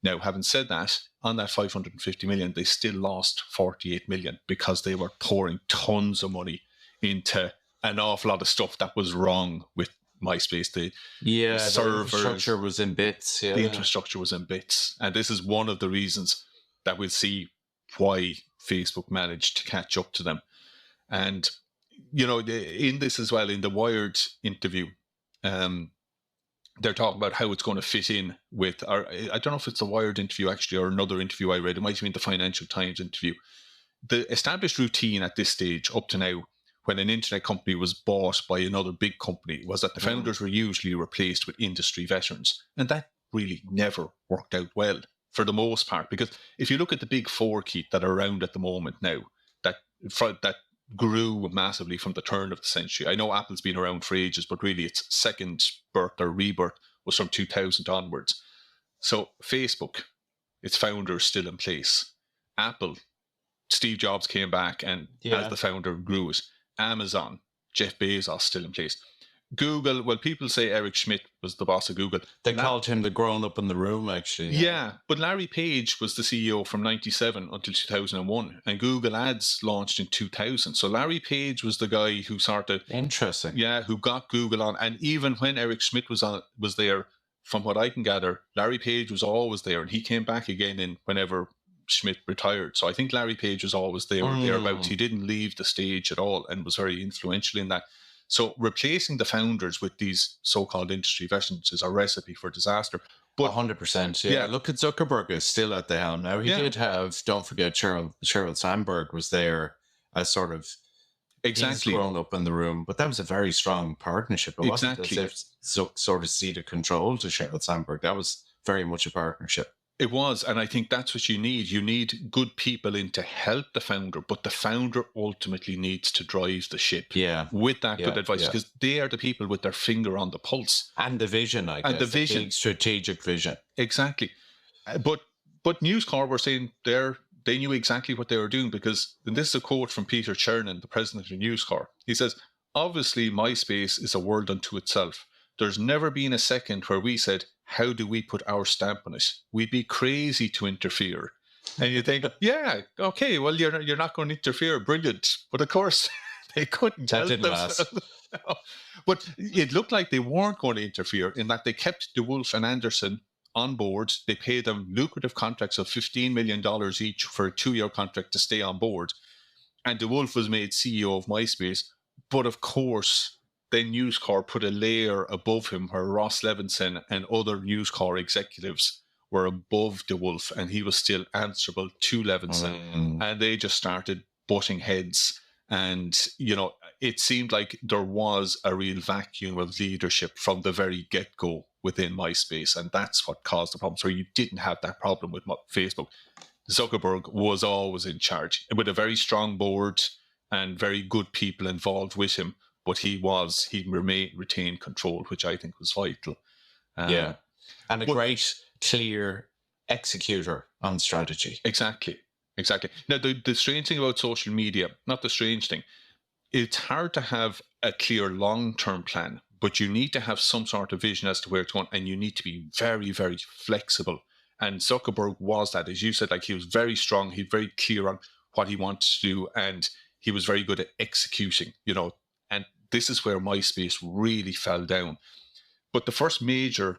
Now, having said that, on that 550 million, they still lost 48 million because they were pouring tons of money into an awful lot of stuff that was wrong with MySpace. The servers, infrastructure was in bits. Yeah. The infrastructure was in bits. And this is one of the reasons that we'll see why Facebook managed to catch up to them. And, in this as well, in the Wired interview, they're talking about how it's going to fit in with I don't know if it's the Wired interview actually or another interview I read. It might have been the Financial Times interview. The established routine at this stage up to now, when an internet company was bought by another big company, was that the founders were usually replaced with industry veterans. And that really never worked out well for the most part, because if you look at the big four, Keith, that are around at the moment now, that grew massively from the turn of the century. I know Apple's been around for ages, but really its second birth or rebirth was from 2000 onwards. So Facebook, its founder is still in place. Apple, Steve Jobs came back and as the founder grew it. Amazon, Jeff Bezos still in place. Google, well, people say Eric Schmidt was the boss of Google. They called him the grown up in the room, actually. Yeah, but Larry Page was the CEO from 97 until 2001, and Google Ads launched in 2000. So Larry Page was the guy who sort of, Interesting. who got Google on. And even when Eric Schmidt was there, from what I can gather, Larry Page was always there, and he came back again in whenever Schmidt retired. So I think Larry Page was always there or thereabouts. He didn't leave the stage at all and was very influential in that. So replacing the founders with these so-called industry veterans is a recipe for disaster. But 100%. Yeah. Look at Zuckerberg is still at the helm now. He did have, don't forget, Sheryl Sandberg was there as sort of exactly grown up in the room, but that was a very strong partnership. It wasn't as if sort of ceded control to Sheryl Sandberg. That was very much a partnership. It was, and I think that's what you need. You need good people in to help the founder, but the founder ultimately needs to drive the ship. Yeah, with that good advice, because they are the people with their finger on the pulse and the vision. I guess, and the vision, big strategic vision. Exactly, but News Corp were saying they knew exactly what they were doing, because, and this is a quote from Peter Chernin, the president of News Corp. He says, "Obviously, MySpace is a world unto itself. There's never been a second where we said, how do we put our stamp on it? We'd be crazy to interfere." And you think, yeah, okay, well, you're not going to interfere. Brilliant. But of course, they couldn't help themselves. No. But it looked like they weren't going to interfere, in that they kept DeWolf and Anderson on board. They paid them lucrative contracts of $15 million each for a 2-year contract to stay on board. And DeWolf was made CEO of MySpace. But of course, then News Corp put a layer above him, where Ross Levinson and other News Corp executives were above DeWolf, and he was still answerable to Levinson. And they just started butting heads. And, it seemed like there was a real vacuum of leadership from the very get-go within MySpace. And that's what caused the problems, where you didn't have that problem with Facebook. Zuckerberg was always in charge, with a very strong board and very good people involved with him. But he retained control, which I think was vital. And a great, clear executor on strategy. Exactly. Now, the strange thing about social media, not the strange thing, it's hard to have a clear long-term plan, but you need to have some sort of vision as to where it's going, and you need to be very, very flexible. And Zuckerberg was that, as you said, like, he was very strong, he's very clear on what he wanted to do, and he was very good at executing, and this is where MySpace really fell down. But the first major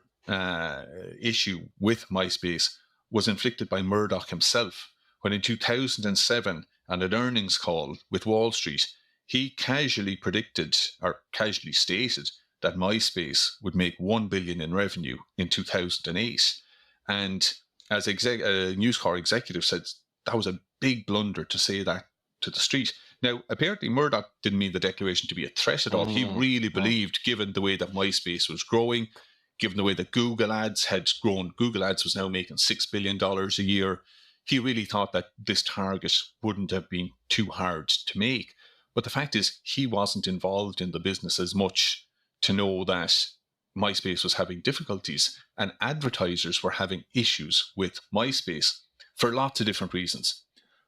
issue with MySpace was inflicted by Murdoch himself, when in 2007, on an earnings call with Wall Street, he casually predicted, or casually stated, that MySpace would make $1 billion in revenue in 2008. And as a News Corp executive said, that was a big blunder to say that to the street. Now, apparently Murdoch didn't mean the declaration to be a threat at all. He really believed, given the way that MySpace was growing, given the way that Google Ads had grown, Google Ads was now making $6 billion a year. He really thought that this target wouldn't have been too hard to make. But the fact is, he wasn't involved in the business as much to know that MySpace was having difficulties, and advertisers were having issues with MySpace for lots of different reasons.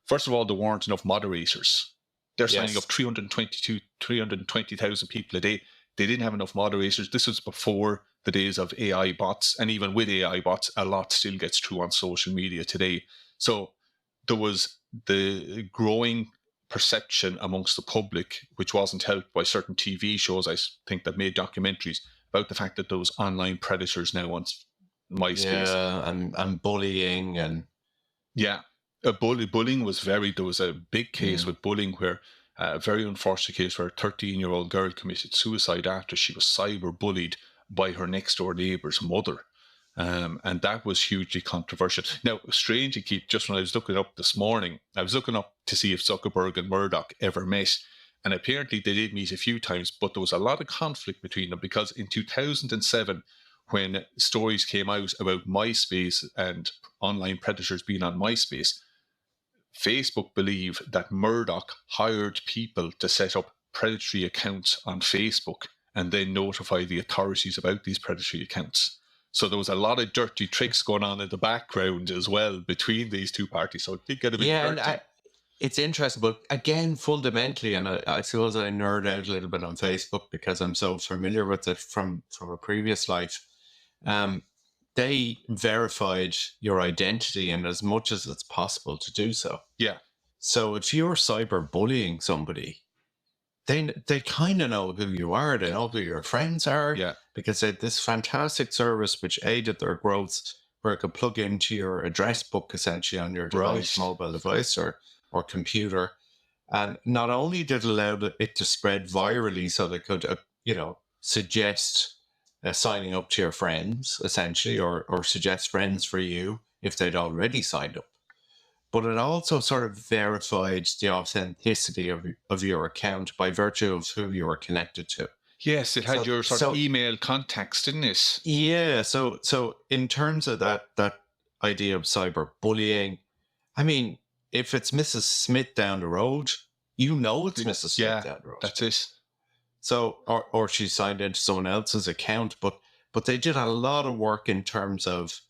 First of all, there weren't enough moderators. They're signing up 320,000 people a day. They didn't have enough moderators. This was before the days of AI bots. And even with AI bots, a lot still gets through on social media today. So there was the growing perception amongst the public, which wasn't helped by certain TV shows, I think, that made documentaries about the fact that those online predators now on MySpace. Yeah, and bullying and... Yeah. Bullying was there was a big case with bullying, where a very unfortunate case where a 13-year-old girl committed suicide after she was cyber bullied by her next door neighbour's mother. And that was hugely controversial. Now, strangely, Keith, just when I was looking up this morning, I was looking up to see if Zuckerberg and Murdoch ever met. And apparently they did meet a few times, but there was a lot of conflict between them, because in 2007, when stories came out about MySpace and online predators being on MySpace, Facebook believed that Murdoch hired people to set up predatory accounts on Facebook and then notify the authorities about these predatory accounts. So there was a lot of dirty tricks going on in the background as well between these two parties. So it did get a bit dirty. it's interesting, but again, fundamentally, and I suppose I nerd out a little bit on Facebook because I'm so familiar with it from a previous life. Um, they verified your identity in as much as it's possible to do so. Yeah. So if you're cyberbullying somebody, they kind of know who you are. They know who your friends are. Yeah. Because they had this fantastic service which aided their growth, where it could plug into your address book essentially on your device, Right. mobile device or computer. And not only did it allow it to spread virally, so they could, suggest signing up to your friends essentially, or suggest friends for you if they'd already signed up. But it also sort of verified the authenticity of your account by virtue of who you were connected to. Yes, it had your sort of email contacts, didn't it? Yeah. So in terms of that idea of cyberbullying, I mean, if it's Mrs. Smith down the road, you know it's Mrs. Smith down the road. That's it. So, or she signed into someone else's account, but they did a lot of work in terms of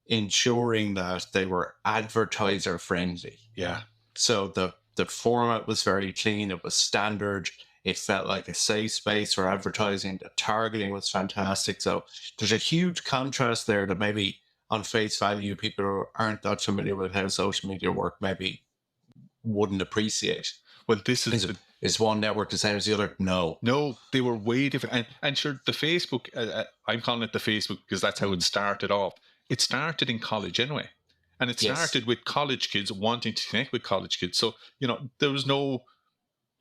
ensuring that they were advertiser friendly. Yeah. So the format was very clean. It was standard. It felt like a safe space for advertising. The targeting was fantastic. So there's a huge contrast there that maybe on face value, people who aren't that familiar with how social media work maybe wouldn't appreciate. Well, this is one network the same as the other? No, they were way different. And sure, the Facebook, I'm calling it the Facebook because that's how it started off. It started in college anyway. And it started with college kids wanting to connect with college kids. So, there was no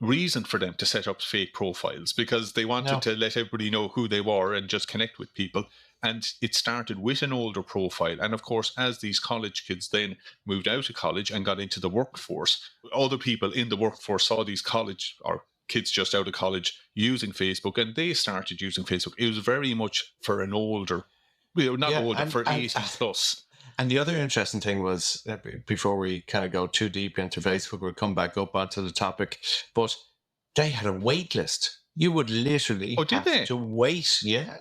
reason for them to set up fake profiles because they wanted to let everybody know who they were and just connect with people. And it started with an older profile. And of course, as these college kids then moved out of college and got into the workforce, other people in the workforce saw these college or kids just out of college using Facebook, and they started using Facebook. It was very much for an older, for 18 plus. And the other interesting thing was, before we kind of go too deep into Facebook, we'll come back up onto the topic, but they had a wait list. You would literally have to wait. Yeah.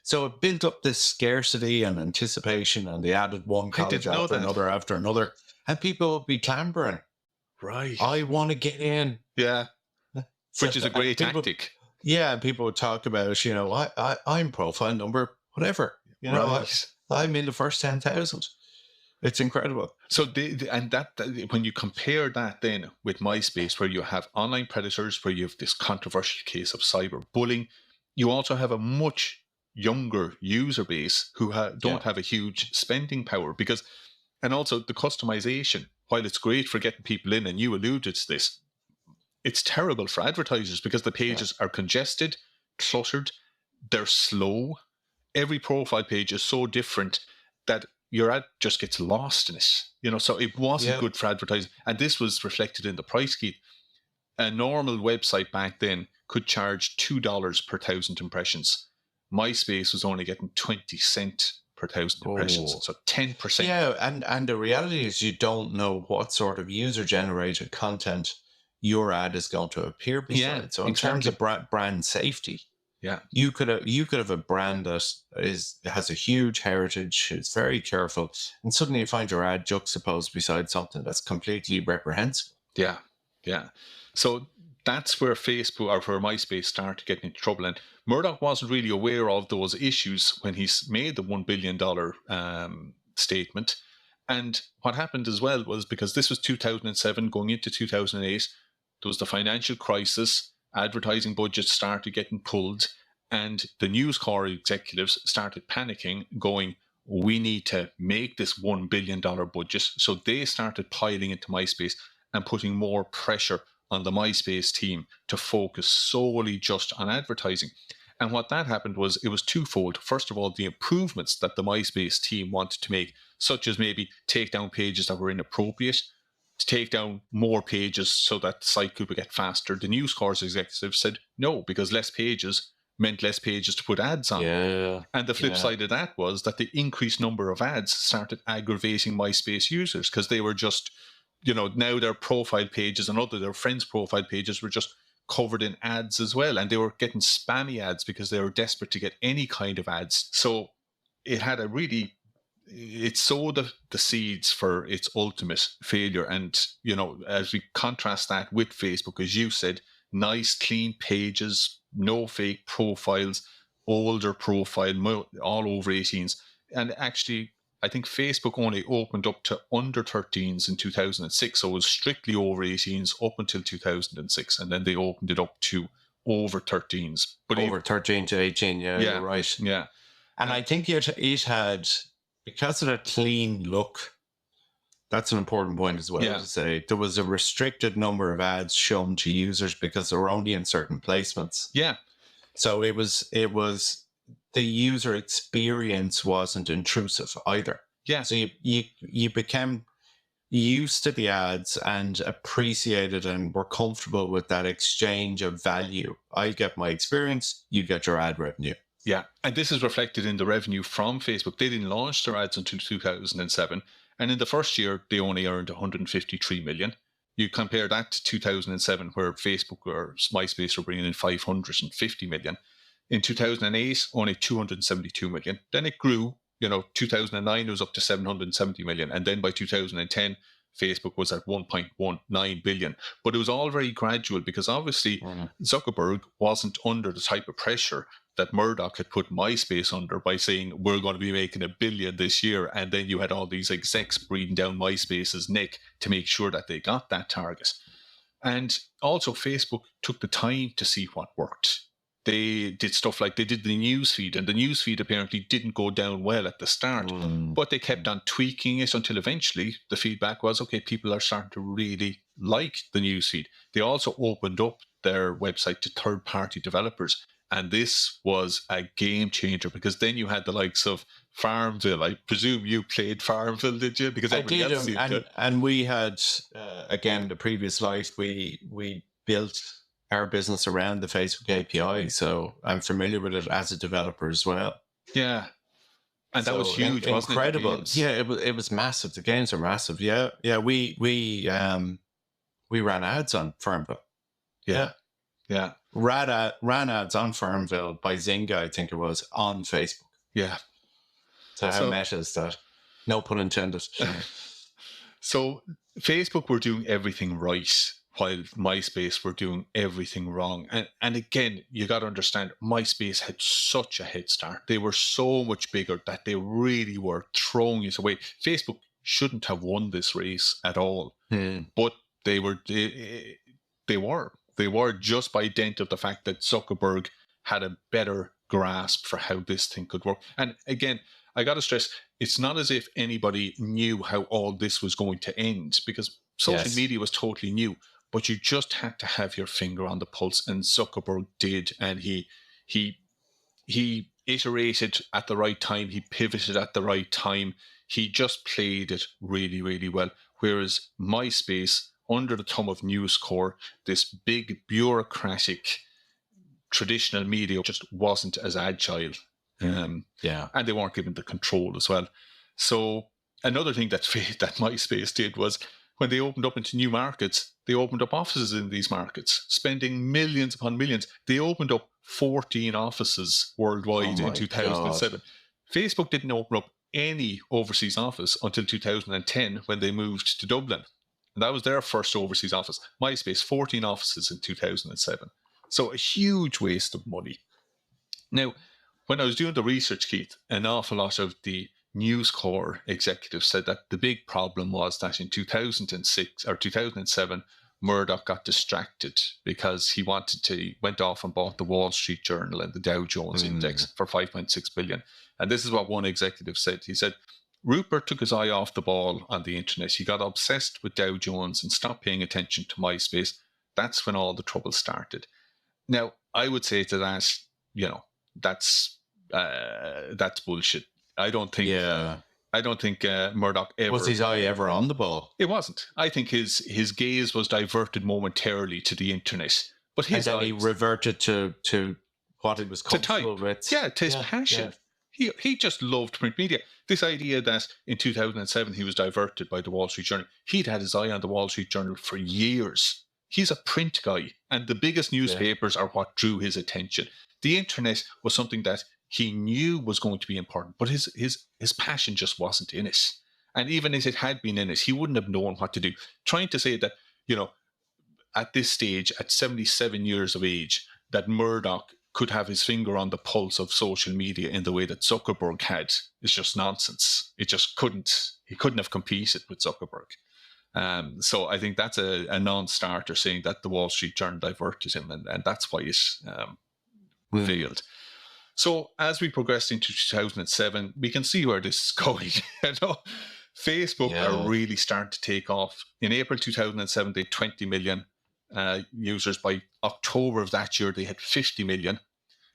So it built up this scarcity and anticipation, and they added one college after another, and people would be clambering. Right. I want to get in. Yeah. Which is a great tactic. Yeah. And people would talk about, I'm profile number, whatever. I'm in the first 10,000. It's incredible. So, when you compare that then with MySpace, where you have online predators, where you have this controversial case of cyberbullying, you also have a much younger user base who don't have a huge spending power and also the customization, while it's great for getting people in, and you alluded to this, it's terrible for advertisers because the pages are congested, cluttered, they're slow. Every profile page is so different that your ad just gets lost in it. So it wasn't good for advertising. And this was reflected in the price key. A normal website back then could charge $2 per 1,000 impressions. MySpace was only getting 20 cents per 1,000 impressions. So 10%. Yeah, and the reality is you don't know what sort of user-generated content your ad is going to appear beside. So in terms of brand safety, you could have a brand that has a huge heritage, is very careful, and suddenly you find your ad juxtaposed beside something that's completely reprehensible. Yeah. So that's where Facebook or where MySpace started getting into trouble. And Murdoch wasn't really aware of those issues when he made the $1 billion statement. And what happened as well was, because this was 2007 going into 2008, there was the financial crisis. Advertising budgets started getting pulled, and the News Corps executives started panicking, going, we need to make this $1 billion budget. So they started piling into MySpace and putting more pressure on the MySpace team to focus solely just on advertising. And what that happened was, it was twofold. First of all, the improvements that the MySpace team wanted to make, such as maybe take down pages that were inappropriate, to take down more pages so that the site could get faster. The News Corps executives said no, because less pages meant less pages to put ads on. Yeah. And the flip side of that was that the increased number of ads started aggravating MySpace users, because they were just, now their profile pages and their friends' profile pages were just covered in ads as well. And they were getting spammy ads because they were desperate to get any kind of ads. So it had a really it sowed the seeds for its ultimate failure. And, as we contrast that with Facebook, as you said, nice, clean pages, no fake profiles, older profile, all over 18s. And actually, I think Facebook only opened up to under 13s in 2006. So it was strictly over 18s up until 2006. And then they opened it up to over 13s. But over 13 to 18, yeah, you're right. Yeah. And I think it had, because of the clean look, that's an important point as well to say. There was a restricted number of ads shown to users because they were only in certain placements. Yeah. So it was the user experience wasn't intrusive either. Yeah. So you became used to the ads and appreciated and were comfortable with that exchange of value. I get my experience, you get your ad revenue. Yeah, and this is reflected in the revenue from Facebook. They didn't launch their ads until 2007. And in the first year, they only earned 153 million. You compare that to 2007, where Facebook or MySpace were bringing in 550 million. In 2008, only 272 million. Then it grew. 2009 it was up to 770 million. And then by 2010, Facebook was at 1.19 billion. But it was all very gradual because obviously Zuckerberg wasn't under the type of pressure that Murdoch had put MySpace under by saying, we're going to be making $1 billion this year. And then you had all these execs breathing down MySpace's neck to make sure that they got that target. And also Facebook took the time to see what worked. They did stuff like they did the newsfeed, and the newsfeed apparently didn't go down well at the start, but they kept on tweaking it until eventually the feedback was, okay, people are starting to really like the newsfeed. They also opened up their website to third-party developers, and this was a game changer because then you had the likes of Farmville. I presume you played Farmville, did you? Because I did, and we had, again, the previous life, we built our business around the Facebook API, so I'm familiar with it as a developer as well. Yeah, and that was huge, wasn't it? Incredible. Yeah, it was massive. The games are massive. Yeah. We ran ads on Farmville. Yeah. Ran ads on Farmville by Zynga, I think it was, on Facebook. Yeah. So how meta is that? No pun intended. So Facebook were doing everything right, while MySpace were doing everything wrong. And again, you got to understand, MySpace had such a head start. They were so much bigger that they really were throwing it away. Facebook shouldn't have won this race at all. But they were just by dint of the fact that Zuckerberg had a better grasp for how this thing could work. And again, I got to stress, it's not as if anybody knew how all this was going to end, because social media was totally new. But you just had to have your finger on the pulse, and Zuckerberg did, and he iterated at the right time, he pivoted at the right time, he just played it really, really well. Whereas MySpace, under the thumb of News Corp, this big bureaucratic traditional media just wasn't as agile, and they weren't given the control as well. So another thing that MySpace did was, when they opened up into new markets, they opened up offices in these markets, spending millions upon millions. They opened up 14 offices worldwide in 2007. God. Facebook didn't open up any overseas office until 2010 when they moved to Dublin. And that was their first overseas office. MySpace, 14 offices in 2007. So a huge waste of money. Now, when I was doing the research, Keith, an awful lot of the News Corp executives said that the big problem was that in 2006 or 2007, Murdoch got distracted because he went off and bought the Wall Street Journal and the Dow Jones Index for 5.6 billion. And this is what one executive said. He said, Rupert took his eye off the ball on the internet. He got obsessed with Dow Jones and stopped paying attention to MySpace. That's when all the trouble started. Now, I would say to that, that's bullshit. I don't think Murdoch ever... Was his eye ever on the ball? It wasn't. I think his gaze was diverted momentarily to the internet. But he reverted to what he was comfortable with. Yeah, to his passion. Yeah. He just loved print media. This idea that in 2007 he was diverted by the Wall Street Journal. He'd had his eye on the Wall Street Journal for years. He's a print guy, and the biggest newspapers are what drew his attention. The internet was something that he knew was going to be important, but his passion just wasn't in it. And even if it had been in it, he wouldn't have known what to do. Trying to say that, at this stage, at 77 years of age, that Murdoch could have his finger on the pulse of social media in the way that Zuckerberg had is just nonsense. It just couldn't. He couldn't have competed with Zuckerberg. So I think that's a non-starter, saying that the Wall Street Journal diverted him, and that's why it failed. So as we progressed into 2007, we can see where this is going. Facebook are really starting to take off. In April 2007, they had 20 million users. By October of that year, they had 50 million.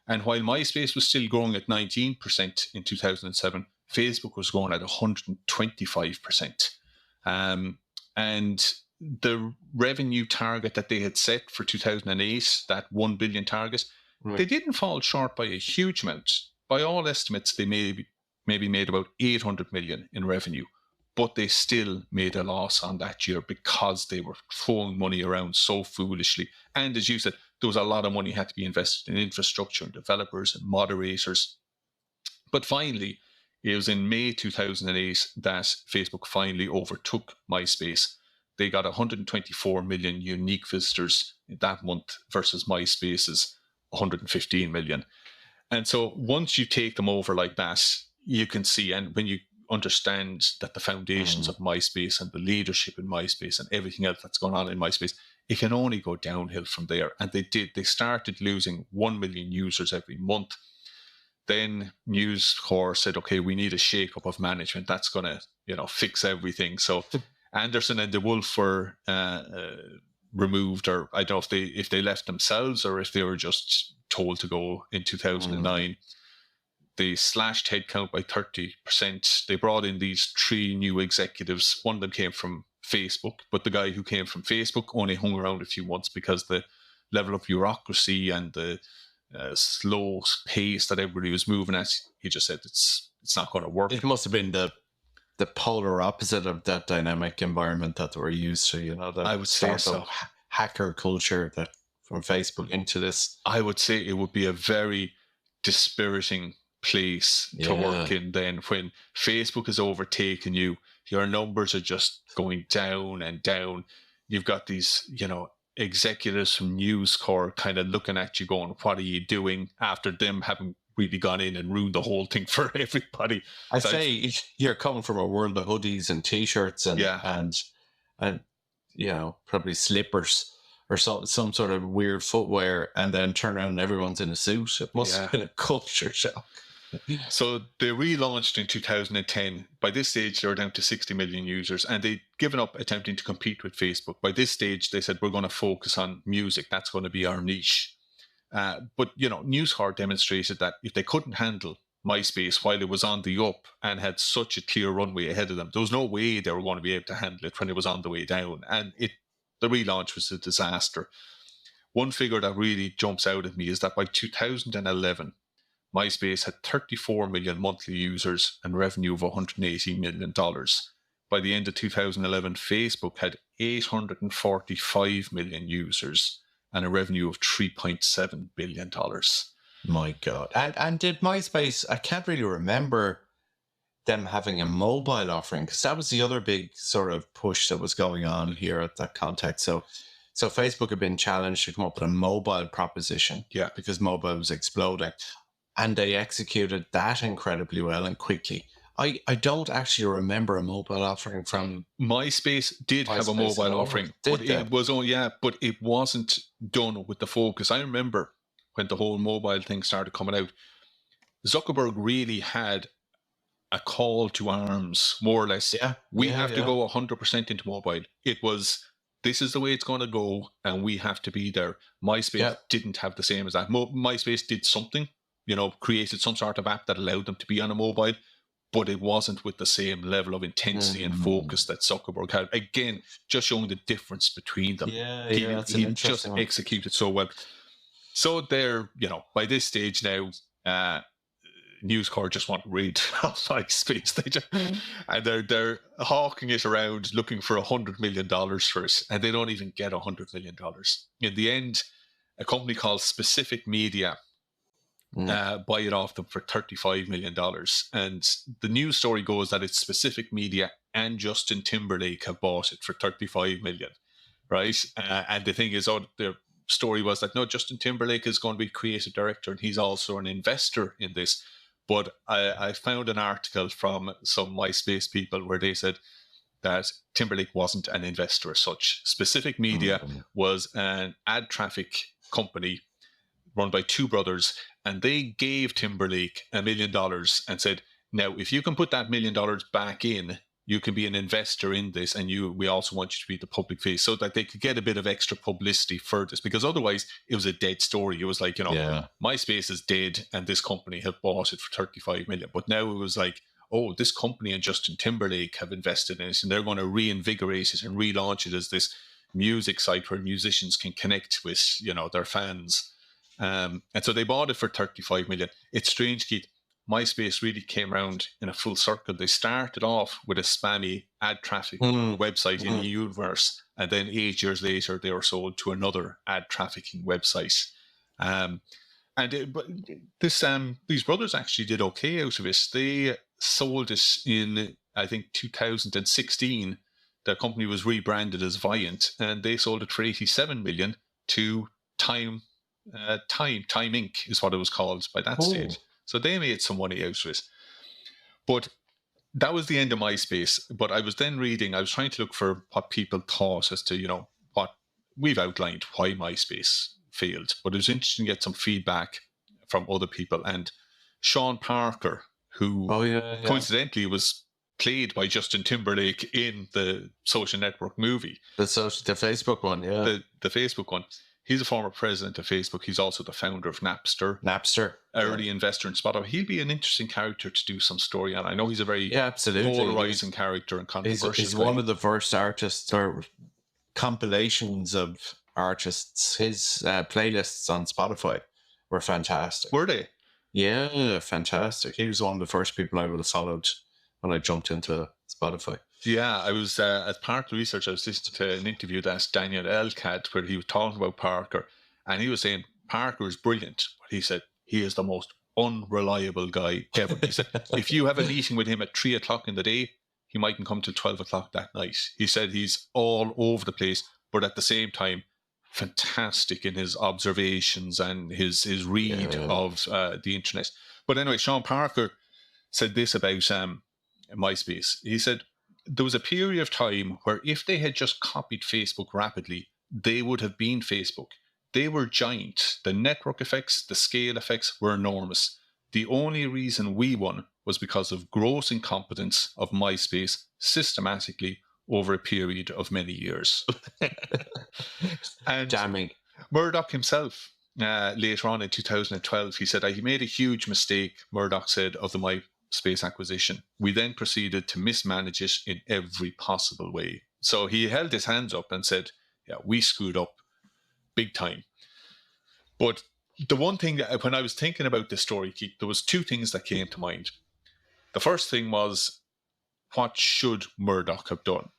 And while MySpace was still growing at 19% in 2007, Facebook was growing at 125%. And the revenue target that they had set for 2008, that 1 billion target, they didn't fall short by a huge amount. By all estimates, they maybe made about 800 million in revenue, but they still made a loss on that year because they were throwing money around so foolishly. And as you said, there was a lot of money had to be invested in infrastructure and developers and moderators. But finally, it was in May 2008 that Facebook finally overtook MySpace. They got 124 million unique visitors that month versus MySpace's 115 million. And so once you take them over like that, you can see, and when you understand that the foundations of MySpace and the leadership in MySpace and everything else that's going on in MySpace, it can only go downhill from there. And they started losing 1 million users every month. Then News Corp said, okay, we need a shake-up of management. That's going to, fix everything. So Anderson and DeWolf were removed, or I don't know if they left themselves or if they were just told to go in 2009. They slashed headcount by 30%. They brought in these 3 new executives. One of them came from Facebook, but the guy who came from Facebook only hung around a few months because the level of bureaucracy and the slow pace that everybody was moving at, he just said it's not going to work. It must have been the polar opposite of that dynamic environment that we're used to, I would say so. Hacker culture that from Facebook into this. I would say it would be a very dispiriting place to work in then when Facebook has overtaken you. Your numbers are just going down and down. You've got these, executives from News Corp kind of looking at you going, what are you doing, after them having really gone in and ruined the whole thing for everybody. I'd say you're coming from a world of hoodies and t-shirts and probably slippers or some sort of weird footwear, and then turn around and everyone's in a suit. It must have been a culture shock. So they relaunched in 2010. By this stage, they were down to 60 million users, and they'd given up attempting to compete with Facebook. By this stage, they said, we're going to focus on music. That's going to be our niche. But, News Corp demonstrated that if they couldn't handle MySpace while it was on the up and had such a clear runway ahead of them, there was no way they were going to be able to handle it when it was on the way down. And the relaunch was a disaster. One figure that really jumps out at me is that by 2011, MySpace had 34 million monthly users and revenue of $180 million. By the end of 2011, Facebook had 845 million users and a revenue of $3.7 billion. My God. And did MySpace, I can't really remember them having a mobile offering, because that was the other big sort of push that was going on here at that context. So Facebook had been challenged to come up with a mobile proposition, because mobile was exploding. And they executed that incredibly well and quickly. I don't actually remember a mobile offering from MySpace. Did have a mobile offering, but it wasn't done with the focus. I remember when the whole mobile thing started coming out, Zuckerberg really had a call to arms, more or less. We have to go 100% into mobile. It was, this is the way it's going to go, and we have to be there. MySpace didn't have the same as that. MySpace did something, created some sort of app that allowed them to be on a mobile, but it wasn't with the same level of intensity and focus that Zuckerberg had. Again, just showing the difference between them. He just executed so well. So they're, by this stage now, News Corp just want rid of MySpace. And they're hawking it around, looking for $100 million for it, and they don't even get $100 million. In the end, a company called Specific Media buy it off them for $35 million. And the news story goes that it's Specific Media and Justin Timberlake have bought it for $35 million, right? And the thing is, the story was that no, Justin Timberlake is going to be creative director and he's also an investor in this. But I found an article from some MySpace people where they said that Timberlake wasn't an investor as such. Specific Media was an ad traffic company run by two brothers, and they gave Timberlake $1 million and said, now, if you can put that $1 million back in, you can be an investor in this, and we also want you to be the public face, so that they could get a bit of extra publicity for this, because otherwise it was a dead story. It was like, MySpace is dead and this company have bought it for $35 million. But now it was like, oh, this company and Justin Timberlake have invested in it and they're going to reinvigorate it and relaunch it as this music site where musicians can connect with, their fans. And so they bought it for $35 million. It's strange, Keith. MySpace really came around in a full circle. They started off with a spammy ad traffic website in the universe, and then 8 years later, they were sold to another ad trafficking website. But these brothers actually did okay out of it. They sold it in, I think, 2016. The company was rebranded as Viant, and they sold it for $87 million to Time Inc. is what it was called by that stage. So they made some money out of it. But that was the end of MySpace. But I was then reading, I was trying to look for what people thought as to, what we've outlined, why MySpace failed. But it was interesting to get some feedback from other people. And Sean Parker, who coincidentally was played by Justin Timberlake in the Social Network movie. The Facebook one, yeah. The Facebook one. He's a former president of Facebook. He's also the founder of Napster. Early investor in Spotify. He'll be an interesting character to do some story on. I know he's a very polarizing character and controversial. He's one of the first artists or compilations of artists. His playlists on Spotify were fantastic. Were they? Yeah, fantastic. He was one of the first people I would have followed when I jumped into Spotify. Yeah, I was, as part of the research, I was listening to an interview that Daniel Elkad, where he was talking about Parker, and he was saying Parker is brilliant, but he said he is the most unreliable guy ever. He said, if you have a meeting with him at 3 o'clock in the day, he mightn't come till 12 o'clock that night. He said he's all over the place, but at the same time, fantastic in his observations and his read of the internet. But anyway, Sean Parker said this about MySpace. He said, there was a period of time where if they had just copied Facebook rapidly, they would have been Facebook. They were giant. The network effects, the scale effects were enormous. The only reason we won was because of gross incompetence of MySpace systematically over a period of many years. And damning. Murdoch himself, later on in 2012, he said, I made a huge mistake, Murdoch said, of the MySpace acquisition. We then proceeded to mismanage it in every possible way. So he held his hands up and said, yeah, we screwed up big time. But the one thing that, when I was thinking about this story, Keith, there was two things that came to mind. The first thing was, what should Murdoch have done?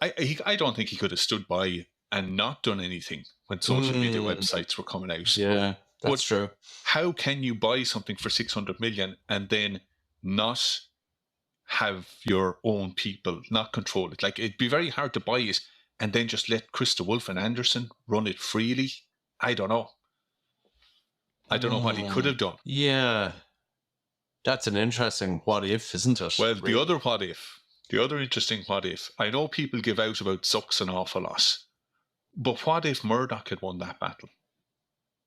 I don't think he could have stood by and not done anything when social media websites were coming out. Yeah, that's true. How can you buy something for 600 million and then not have your own people, not control it? Like, it'd be very hard to buy it and then just let Krista Wolf and Anderson run it freely. I don't know. I don't know what he could have done. Yeah. That's an interesting what if, isn't it? Well, really? The other interesting what if, I know people give out about Zucks an awful lot, but what if Murdoch had won that battle?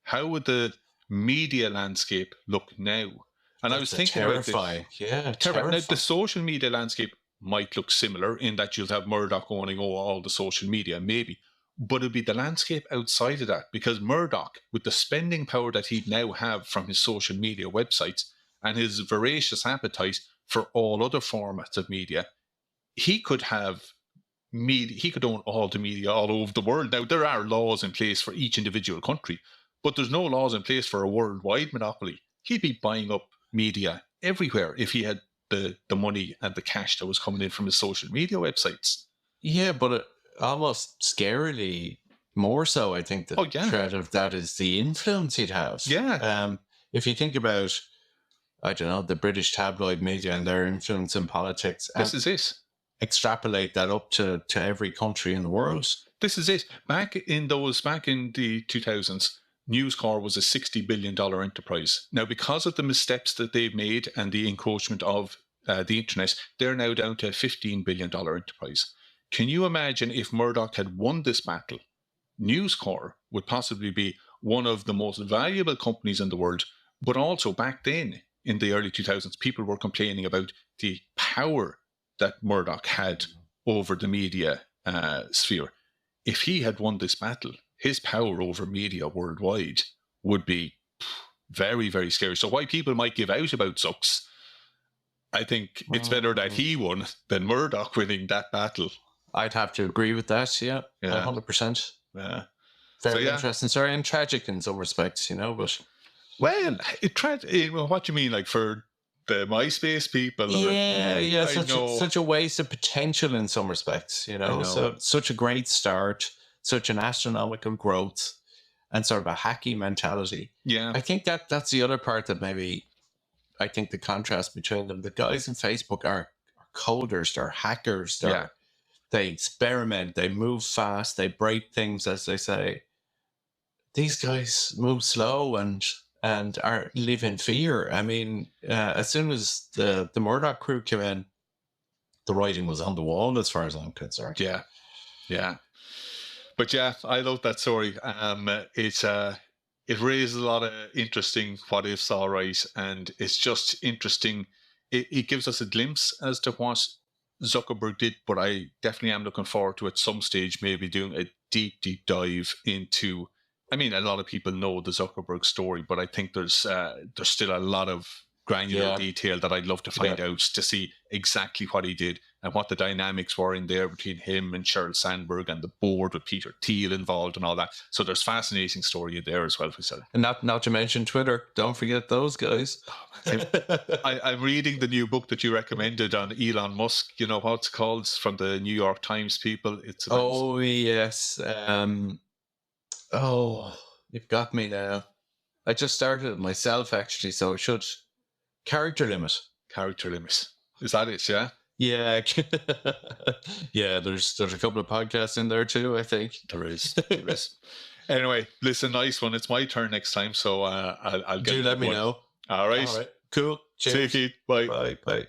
How would the media landscape look now? And I was thinking about this. Yeah, terrifying. Now, the social media landscape might look similar in that you'll have Murdoch owning all the social media, maybe. But it'd be the landscape outside of that, because Murdoch, with the spending power that he'd now have from his social media websites and his voracious appetite for all other formats of media, he could have media, he could own all the media all over the world. Now, there are laws in place for each individual country, but there's no laws in place for a worldwide monopoly. He'd be buying up media everywhere if he had the money and the cash that was coming in from his social media websites. Yeah, but almost scarily more so, I think, the threat of that is the influence he'd have. Yeah. if you think about, I don't know, the British tabloid media and their influence in politics, This is it. extrapolate that up to every country in the world. This is it. Back in the 2000s, News Corp was a $60 billion enterprise. Now, because of the missteps that they've made and the encroachment of the internet, they're now down to a $15 billion enterprise. Can you imagine if Murdoch had won this battle? News Corp would possibly be one of the most valuable companies in the world, but also back then, in the early 2000s, people were complaining about the power that Murdoch had over the media sphere. If he had won this battle, his power over media worldwide would be very, very scary. So why people might give out about Zucks, I think it's better that he won than Murdoch winning that battle. I'd have to agree with that, yeah. 100%. Yeah. Very interesting story and tragic in some respects, but... Well, what do you mean, like for the MySpace people? Such a waste of potential in some respects, So such a great start, such an astronomical growth, and sort of a hacky mentality. Yeah. I think that's the other part that maybe, I think the contrast between them. The guys in Facebook are coders, they're hackers, they experiment, they move fast, they break things, as they say. These guys move slow and live in fear. I mean, as soon as the Murdoch crew came in, the writing was on the wall as far as I'm concerned. Yeah. But yeah, I love that story. It raises a lot of interesting what ifs, all right, and it's just interesting. It gives us a glimpse as to what Zuckerberg did, but I definitely am looking forward to at some stage maybe doing a deep dive into. I mean, a lot of people know the Zuckerberg story, but I think there's still a lot of granular detail that I'd love to find out to see exactly what he did and what the dynamics were in there between him and Sheryl Sandberg and the board with Peter Thiel involved and all that. So there's fascinating story in there as well, Faisal. And not to mention Twitter. Don't forget those guys. I'm reading the new book that you recommended on Elon Musk. You know what it's called? From the New York Times people. It's about... yes. You've got me now. I just started it myself, actually, so it should. Character limit. Is that it, yeah? Yeah. Yeah, there's a couple of podcasts in there too, I think. There is. Anyway, listen, nice one. It's my turn next time, so I'll get. Do let me know. All right. Cool. Cheers. Take it. Bye. Bye.